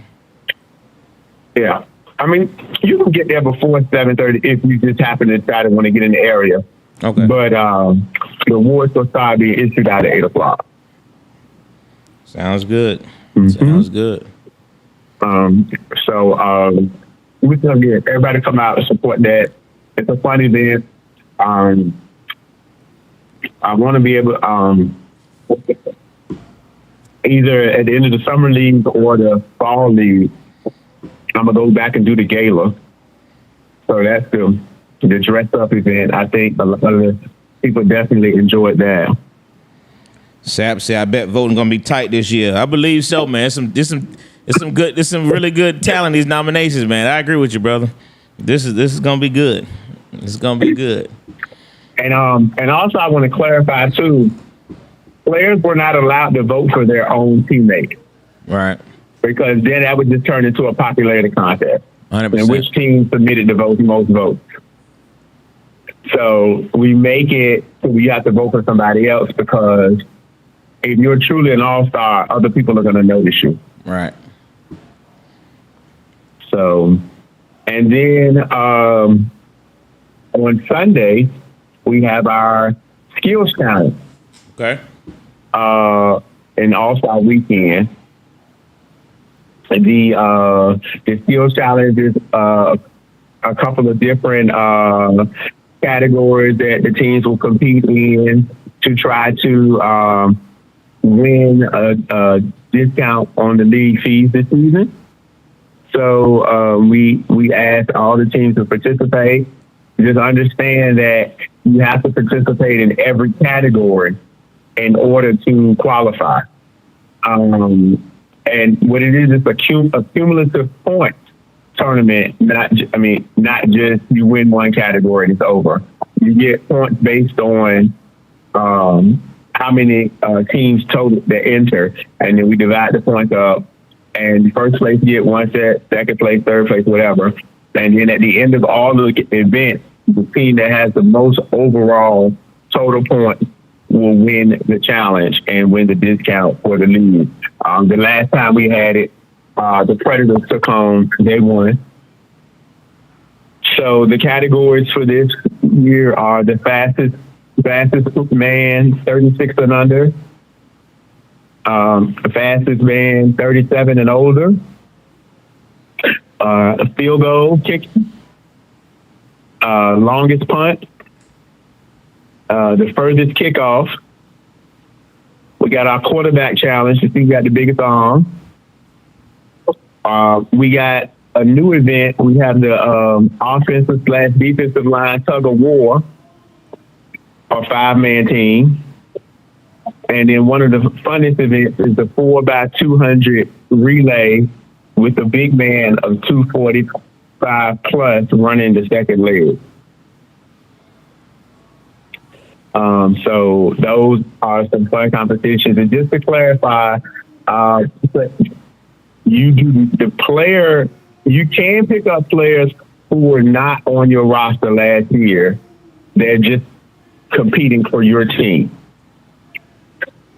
Yeah. I mean, you can get there before 7:30 if you just happen to decide to want to get in the area. Okay. But the awards will start being issued out at 8:00. Sounds good. Mm-hmm. Sounds good. So we're gonna get everybody come out and support that. It's a fun event. I want to be able either at the end of the summer league or the fall league. I'm gonna go back and do the gala. So that's the dress up event. I think a lot of the people definitely enjoyed that. Sap say I bet voting gonna be tight this year. I believe so, man. There's some really good talent in these nominations, man. I agree with you, brother. This is gonna be good. It's gonna be good. And also I want to clarify too, players were not allowed to vote for their own teammate. Right. Because then that would just turn into a popularity contest. 100%. And which team submitted the most votes. So we make it so we have to vote for somebody else because if you're truly an all-star, other people are going to notice you. Right. So, and then on Sunday, we have our skills challenge. Okay. An all-star weekend. The skills challenge is a couple of different categories that the teams will compete in to try to win a discount on the league fees this season. So we ask all the teams to participate. Just understand that you have to participate in every category in order to qualify. And what it is a cumulative points tournament. Not just you win one category and it's over. You get points based on how many teams total that enter, and then we divide the points up. And first place get one set, second place, third place, whatever. And then at the end of all the events, the team that has the most overall total points will win the challenge and win the discount for the league. The last time we had it, the Predators took home, they won. So the categories for this year are the fastest man, 36 and under, the fastest man, 37 and older, field goal kick, longest punt, the furthest kickoff. We got our quarterback challenge to see who got the biggest arm. We got a new event. We have the offensive/defensive line tug of war, or 5-man team. And then one of the funnest events is the 4x200 relay with a big man of 245 plus running the second leg. So those are some fun competitions. And just to clarify, you can pick up players who were not on your roster last year. They're just competing for your team.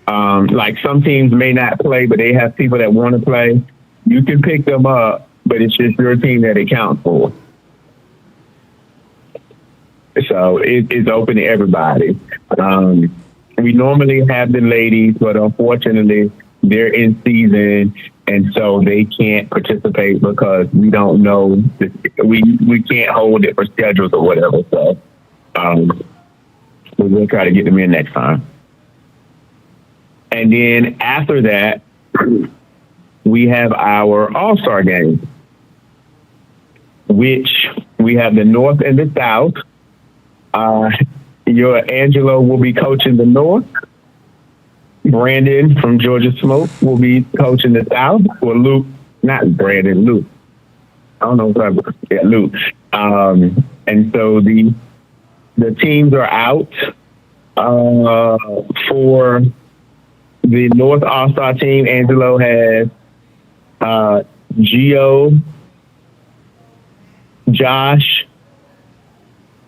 Like some teams may not play, but they have people that want to play. You can pick them up, but it's just your team that it counts for. So it's open to everybody. We normally have the ladies, but unfortunately they're in season, and so they can't participate because we don't know. We can't hold it for schedules or whatever. So we'll try to get them in next time. And then after that, we have our All-Star game, which we have the North and the South. Your Angelo will be coaching the North. Brandon from Georgia Smoke will be coaching the South. Or Luke, not Brandon, Luke. I don't know if Luke. And so the teams are out for the North All-Star team. Angelo has Gio, Josh,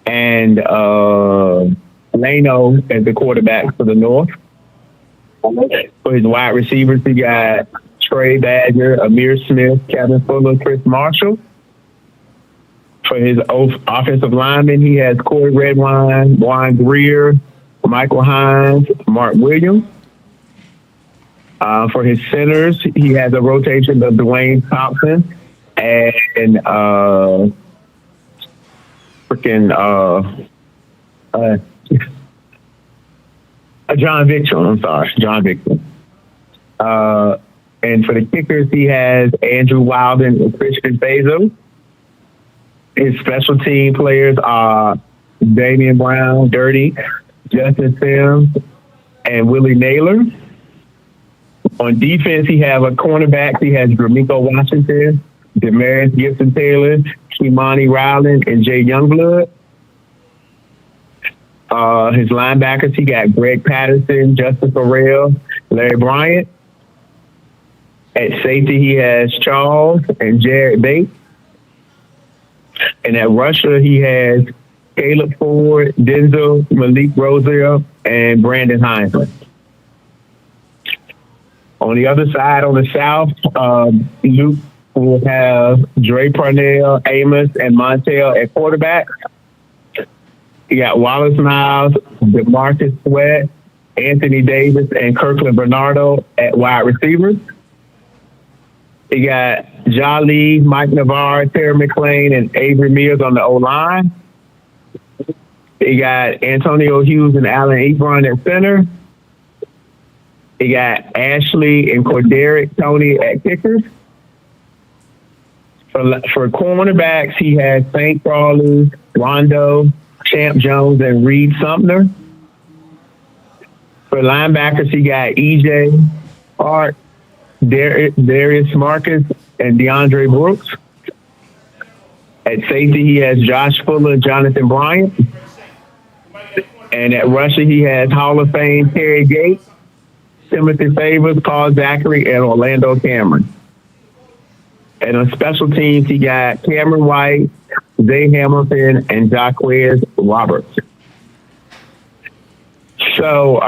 and Lano as the quarterback for the North. For his wide receivers, he got Trey Badger, Amir Smith, Kevin Fuller, Chris Marshall. For his offensive linemen, he has Corey Redwine, Juan Greer, Michael Hines, Mark Williams. For his centers, he has a rotation of Dwayne Thompson and John Victor. I'm sorry, John Victor. And for the kickers, he has Andrew Wilden and Christian Fazo. His special team players are Damian Brown, Dirty, Justin Sims, and Willie Naylor. On defense, he has a cornerback. He has Gromiko Washington, Demarius Gibson-Taylor, Kimani Rowland, and Jay Youngblood. His linebackers, he got Greg Patterson, Justin Farrell, Larry Bryant. At safety, he has Charles and Jared Bates. And at rusher, he has Caleb Ford, Denzel, Malik Rosier, and Brandon Heinzman. On the other side, on the South, Luke will have Dre Parnell, Amos, and Montel at quarterback. You got Wallace Miles, DeMarcus Sweat, Anthony Davis, and Kirkland Bernardo at wide receivers. You got Jolly, Mike Navarre, Terry McClain, and Avery Mills on the O-line. You got Antonio Hughes and Alan Ebron at center. You got Ashley and Corderic Tony at kickers. For cornerbacks, he has St. Crawley, Rondo, Champ Jones, and Reed Sumner. For linebackers, he got EJ Hart, Darius Marcus, and DeAndre Brooks. At safety, he has Josh Fuller and Jonathan Bryant. And at rusher, he has Hall of Fame Terry Gates, Timothy Favors, Paul Zachary, and Orlando Cameron. And on special teams, he got Cameron White, Zay Hamilton, and Jaquez Roberts. So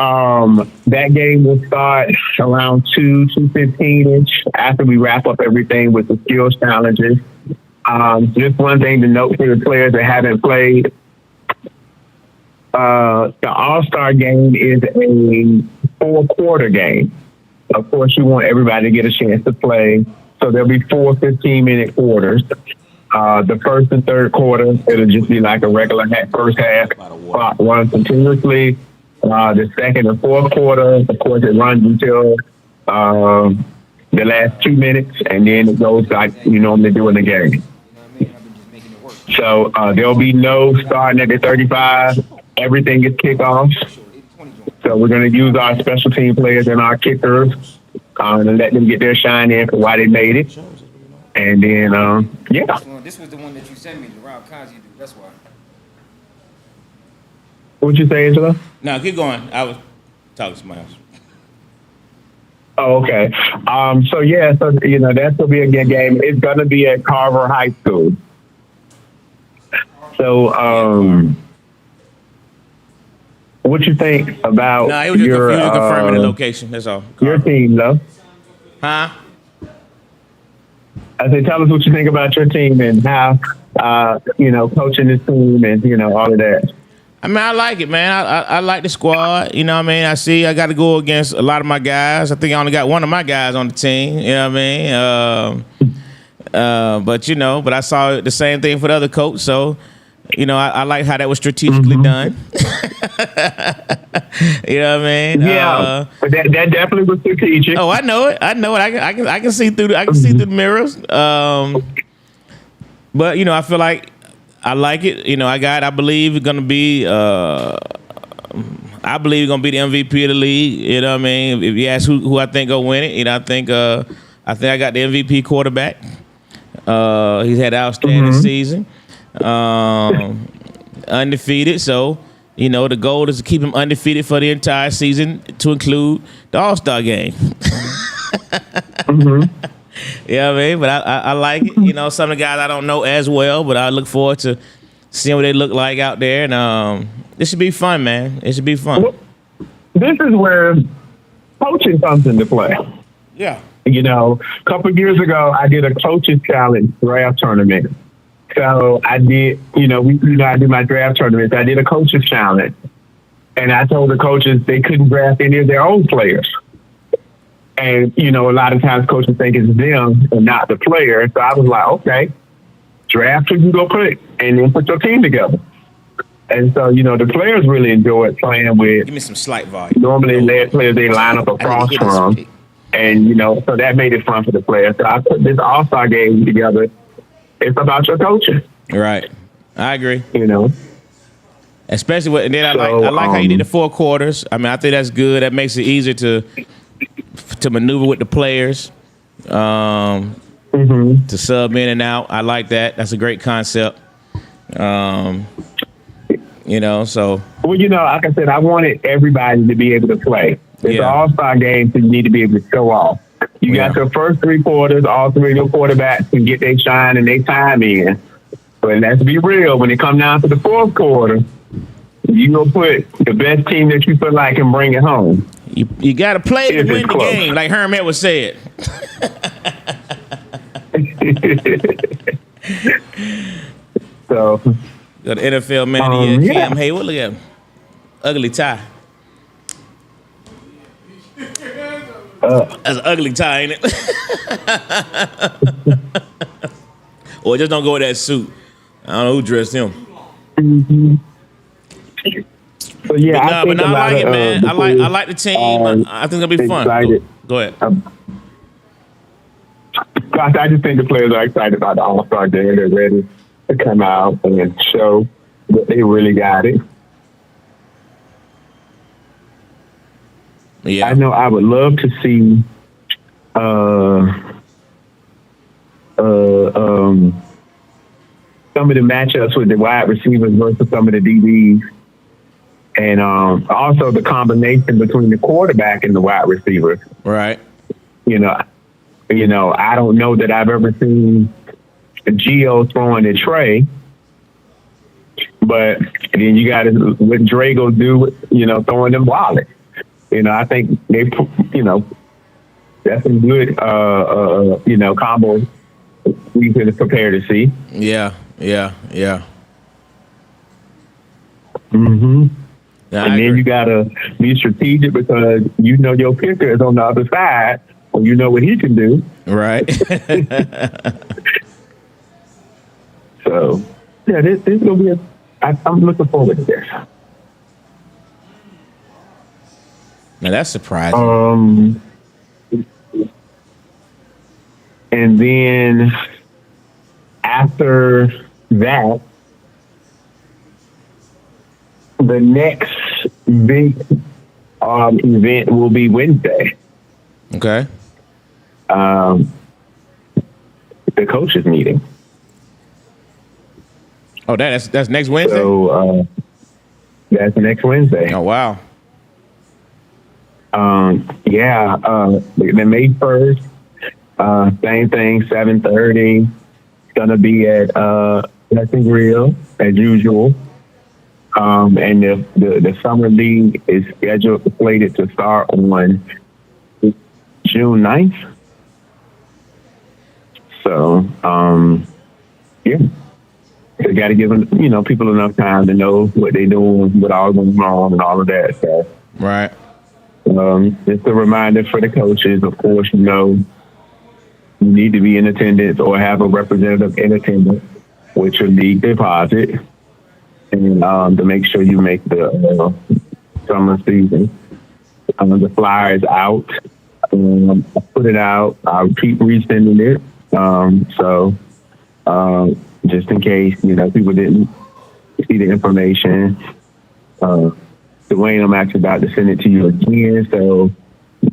that game will start around 2:15-ish after we wrap up everything with the skills challenges. Just one thing to note for the players that haven't played. The All-Star game is a 4-quarter game. Of course, you want everybody to get a chance to play. So there'll be 4 15-minute quarters. The first and third quarter, it'll just be like a regular first half. Clock runs continuously. The second and fourth quarter, of course, it runs until the last 2 minutes, and then it goes like you normally do in the game. So there'll be no starting at the 35. Everything is kickoff. So we're going to use our special team players and our kickers and let them get their shine in for why they made it. And then, yeah. This was the one that you sent me, the Rob Kazi dude. That's why. What'd you say, Angela? No, keep going. I was talking to somebody else. Oh, okay. So that's gonna be a good game. It's gonna be at Carver High School. So, what you think about he was just confirming the location. That's all. Carver. Your team, though? Huh? I said, tell us what you think about your team and how, coaching this team and, all of that. I mean, I like it, man. I like the squad. You know what I mean? I got to go against a lot of my guys. I think I only got one of my guys on the team. You know what I mean? But I saw the same thing for the other coach. So, I like how that was strategically done. You know what I mean? Yeah, that definitely was strategic. Oh, I know it. I can see through see through the mirrors. But I feel like I like it. I believe it's gonna be. I believe it's gonna be the MVP of the league. You know what I mean? If you ask who I think will win it, I think I got the MVP quarterback. He's had an outstanding season. Undefeated. So the goal is to keep him undefeated for the entire season, to include the All-Star game. Yeah, I mean, but I like it. Some of the guys I don't know as well, but I look forward to seeing what they look like out there. And this should be fun, man. It should be fun. Well, this is where coaching comes into play. Yeah. A couple of years ago, I did a coaches challenge draft tournament. So I did, I do my draft tournaments. I did a coaches challenge. And I told the coaches they couldn't draft any of their own players. And, a lot of times coaches think it's them and not the player. So I was like, okay, draft who you go pick and then put your team together. And so, the players really enjoyed playing with. Give me some slight volume. Normally, players they line up across from. And, so that made it fun for the players. So I put this all-star game together. It's about your coaching. Right. I agree. Especially and then I like how you did the 4 quarters. I mean, I think that's good. That makes it easier to maneuver with the players, to sub in and out. I like that. That's a great concept. So. Well, like I said, I wanted everybody to be able to play. It's an all-star game, so you need to be able to show off. You got your first 3 quarters, all 3 of your quarterbacks can get their shine and their time in. But let's be real, when it comes down to the 4th quarter, you're going to put the best team that you feel like and bring it home. You got to play to win the game, like Herm Edwards said. So, go to NFL Man of the Year, Cam Hayward. Look at him. Ugly tie. That's an ugly tie, ain't it? Or just don't go with that suit. I don't know who dressed him. So yeah, but I like it, man. I like the team. I think it'll be fun. Go ahead. I just think the players are excited about the All-Star game. They're ready to come out and show that they really got it. Yeah. I know I would love to see some of the matchups with the wide receivers versus some of the DBs. And also the combination between the quarterback and the wide receiver. Right. I don't know that I've ever seen Gio throwing to Trey. But then you got what Drago do, throwing them wallets. I think they, that's some good, combo we can prepare to see. Yeah. Mm-hmm. Yeah, and then you gotta be strategic because your kicker is on the other side, or what he can do. Right. So, yeah, this is gonna be I'm looking forward to this. Now that's surprising. And then after that, the next big event will be Wednesday. Okay. The coaches meeting. Oh, that's next Wednesday? So that's next Wednesday. Oh, wow. The May 1st, same thing, 7:30. It's gonna be at Lesson Grill as usual. And the summer league is slated to start on June 9th. So, yeah. They got to give them, people enough time to know what they're doing, what all going on, and all of that stuff. Right. Just a reminder for the coaches, of course, you need to be in attendance or have a representative in attendance with your league deposit, and to make sure you make the summer season. The flyer is out. I put it out. I'll keep resending it. Just in case, people didn't see the information. Dwayne, I'm actually about to send it to you again, so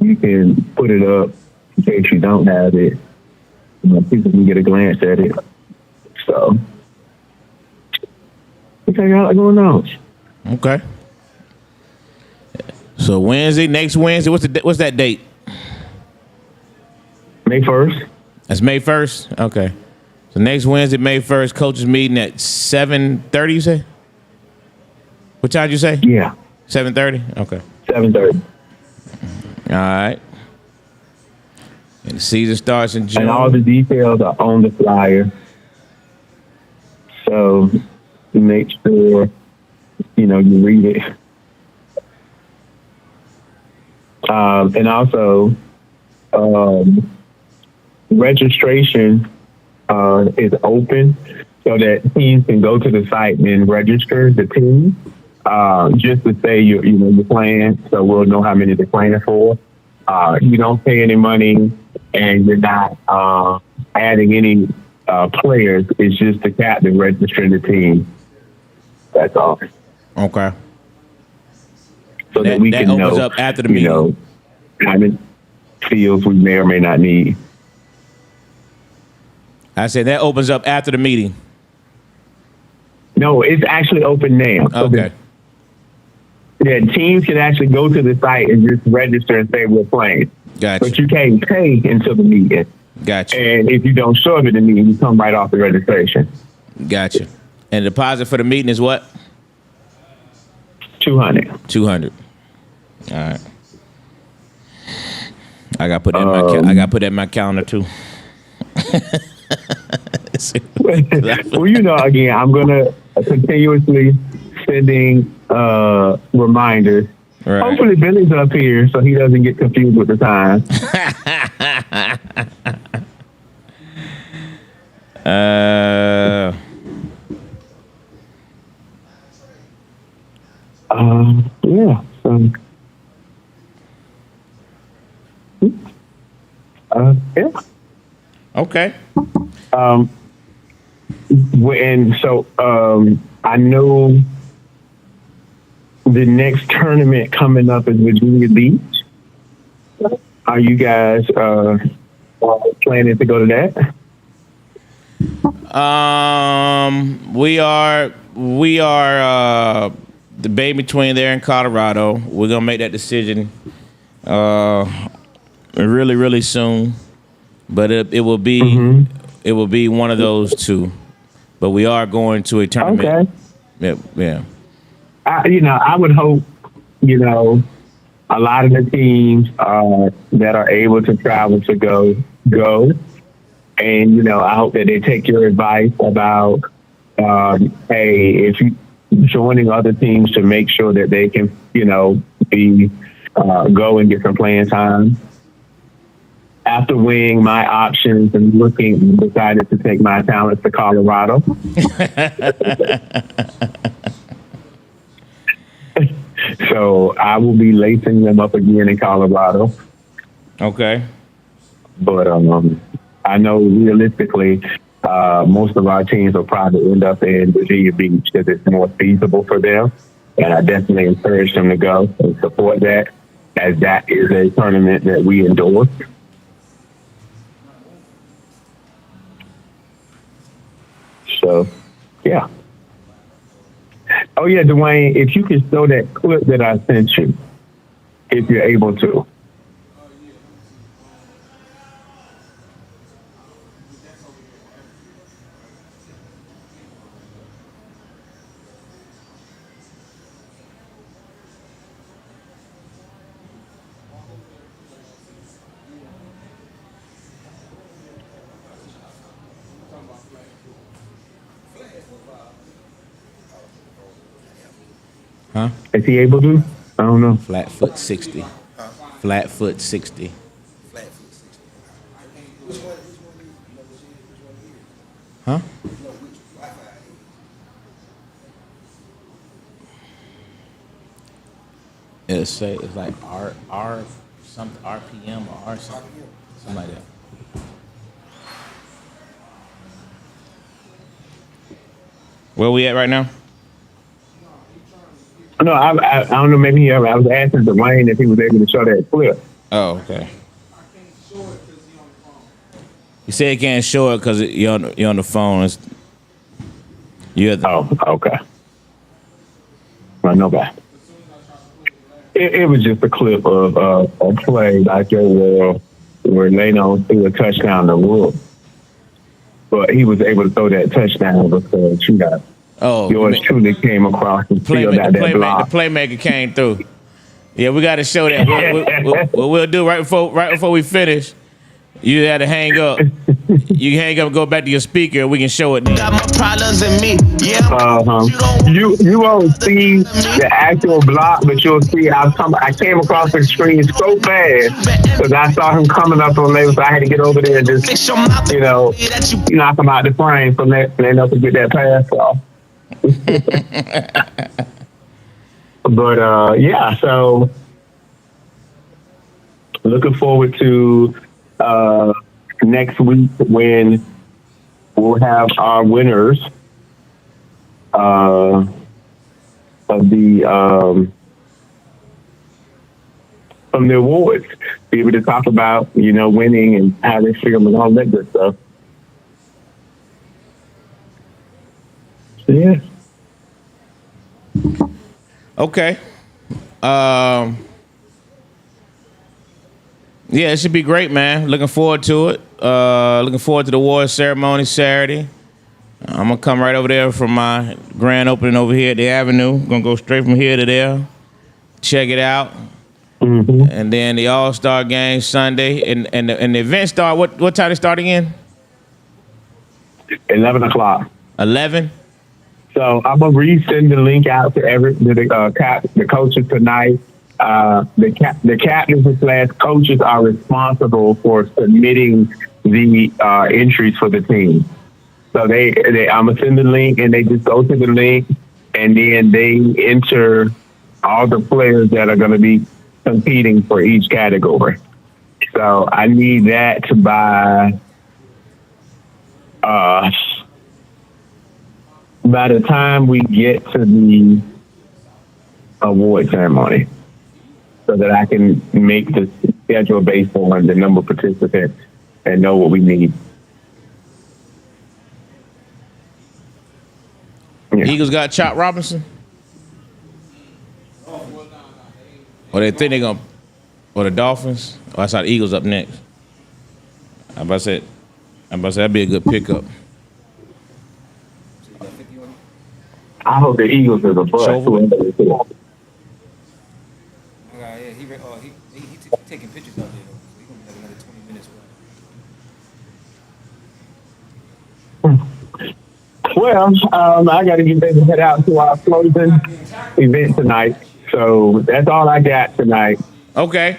you can put it up in case you don't have it. People can get a glance at it. So, what I got going on? Okay. So next Wednesday, what's that date? May 1st. That's May 1st? Okay. So next Wednesday, May 1st, coaches meeting at 7:30, you say? What time did you say? Yeah. 7:30? Okay. 7:30. All right. And the season starts in June. And all the details are on the flyer. So make sure, you read it. And also, registration is open so that teams can go to the site and register the team, just to say you're playing, so we'll know how many they're playing for. You don't pay any money, and you're not adding any players. It's just the captain registering the team. That's all. Okay. So that we can opens know up after the meeting. How many fields we may or may not need. I said that opens up after the meeting. No, it's actually open now. Okay. So teams can actually go to the site and just register and say we're playing. Gotcha. But you can't pay until the meeting. Gotcha. And if you don't show up at the meeting, you come right off the registration. Gotcha. And the deposit for the meeting is what? $200. $200. All right. I got to put that in my calendar too. Well, again, I'm gonna continuously sending reminders. Right. Hopefully, Billy's up here so he doesn't get confused with the time. Yeah. Yeah. Okay. And so I know the next tournament coming up is Virginia Beach. Are you guys planning to go to that? We are debating between there and Colorado. We're gonna make that decision really, really soon. But it will be one of those two. But we are going to a tournament. Okay. Yeah. I would hope, a lot of the teams that are able to travel to go. And, I hope that they take your advice about, hey, if you joining other teams to make sure that they can, go and get some playing time. After weighing my options and decided to take my talents to Colorado. So I will be lacing them up again in Colorado. Okay. But I know realistically, most of our teams will probably end up in Virginia Beach because it's more feasible for them. And I definitely encourage them to go and support that, as that is a tournament that we endorse. So, yeah. Oh, yeah, Dwayne, if you could show that clip that I sent you, if you're able to. Huh? Is he able to? I don't know. Flat foot 60. Flat foot 60. Huh? It'll say it's like R something RPM or R something like that. Where we at right now? No, I don't know. Maybe I was asking Dwayne if he was able to show that clip. Oh, okay. You say you can't show it because you're on the phone. Oh, okay. I know that. It was just a clip of a play like that where Leno threw a touchdown to Wood. But he was able to throw that touchdown because yours truly came across and filled out that block. The playmaker came through. Yeah, we got to show that. What we'll do right before we finish, you had to hang up. You hang up and go back to your speaker, and we can show it. Got more problems than me. Yeah. You won't see the actual block, but you'll see I came across the screen so fast because I saw him coming up on me, so I had to get over there and just knock him out the frame so they know to get that pass off. But yeah, so looking forward to next week when we'll have our winners of the from the awards. Be able to talk about winning and how they feel and all that good stuff. So, yeah. Okay. Yeah, it should be great, man. Looking forward to it. Looking forward to the award ceremony Saturday. I'm gonna come right over there from my grand opening over here at the Avenue. Gonna go straight from here to there. Check it out. Mm-hmm. And then the All-Star game Sunday. And the event start, what time it start again? 11 o'clock. 11? So I'm gonna resend the link out to the coaches tonight. The captains / coaches are responsible for submitting the entries for the team. So I'm gonna send the link, and they just go to the link, and then they enter all the players that are gonna be competing for each category. So I need that by the time we get to the award ceremony, so that I can make the schedule based on the number of participants and know what we need. Yeah. Eagles got Chop Robinson? Or they think they're going to, or the Dolphins? Oh, I saw the Eagles up next. I'm about to say that'd be a good pickup. I hope the Eagles are the bust. He's taking pictures out there, so he's gonna be like another 20 minutes. Well, I got to get ready to head out to our closing event tonight. So that's all I got tonight. Okay.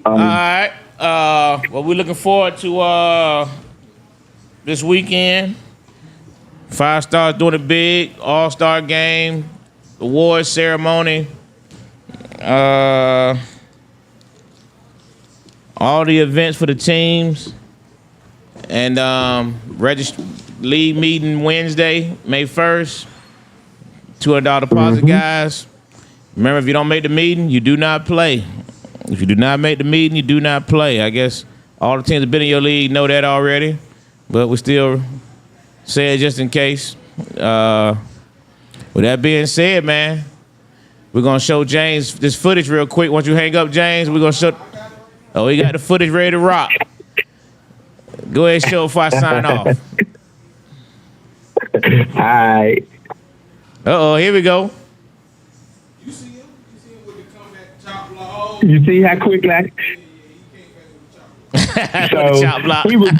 All right. Well, we're looking forward to this weekend. 5 Stars doing it big. All-Star game. Award ceremony. All the events for the teams. And league meeting Wednesday, May 1st. $200 deposit, guys. Remember, if you don't make the meeting, you do not play. If you do not make the meeting, you do not play. I guess all the teams that been in your league know that already, but we still say it just in case. With that being said, man, we're going to show James this footage real quick. Once you hang up, James, we're going to show. Oh, he got the footage ready to rock. Go ahead and show before I sign off. All right. Uh-oh, here we go. You see him? You see him with the comeback chop block? You see how quick that? So chop block. he was.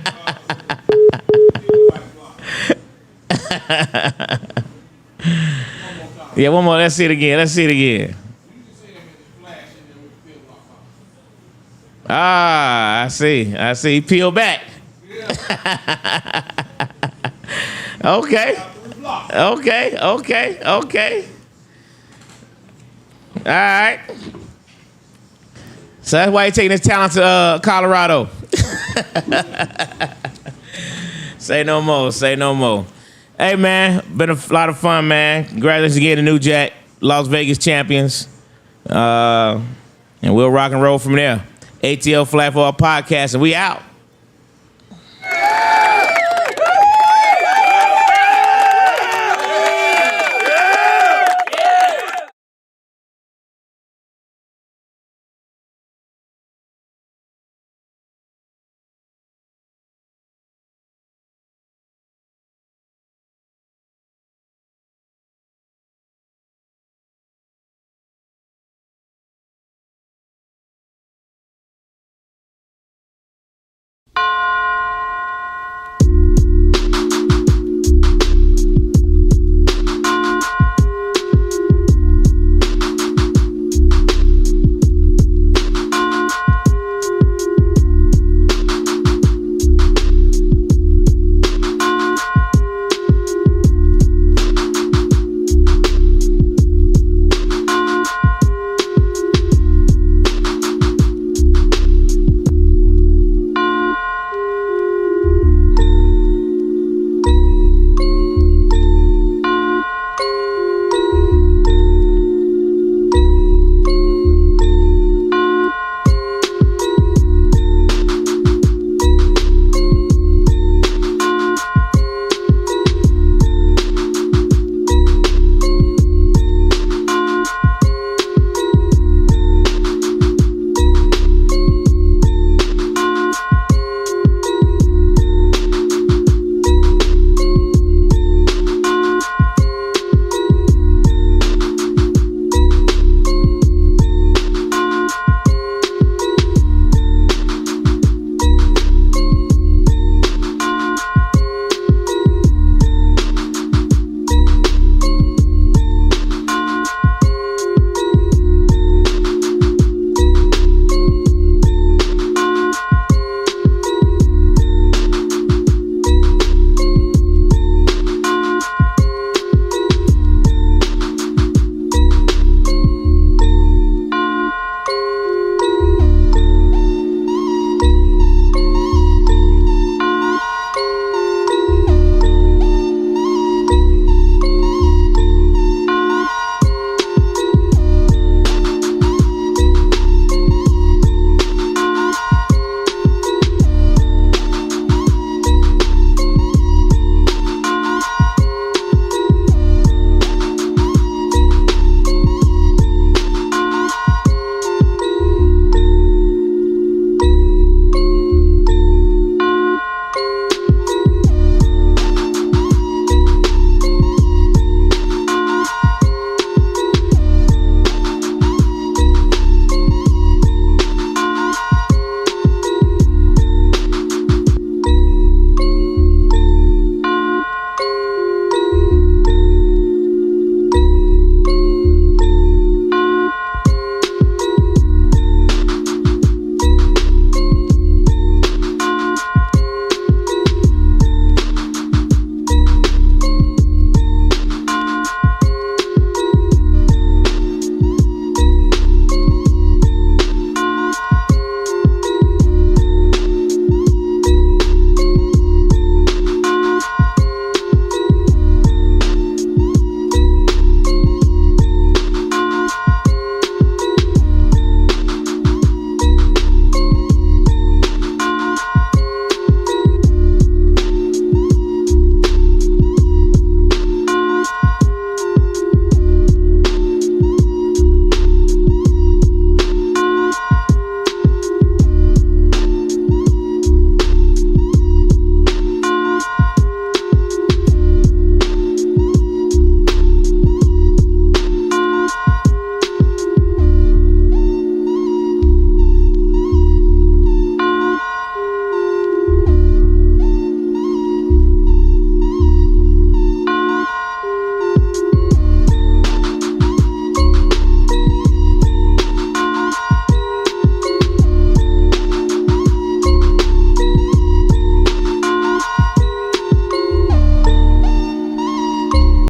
Yeah, one more. Let's see it again. Let's see it again. Ah, I see. I see. Peel back. Okay. Okay. All right. So that's why you're taking this talent to Colorado. Say no more. Say no more. Hey, man, been a lot of fun, man. Congratulations again to New Jack, Las Vegas champions. And we'll rock and roll from there. ATL Flat 4 Podcast, and we out.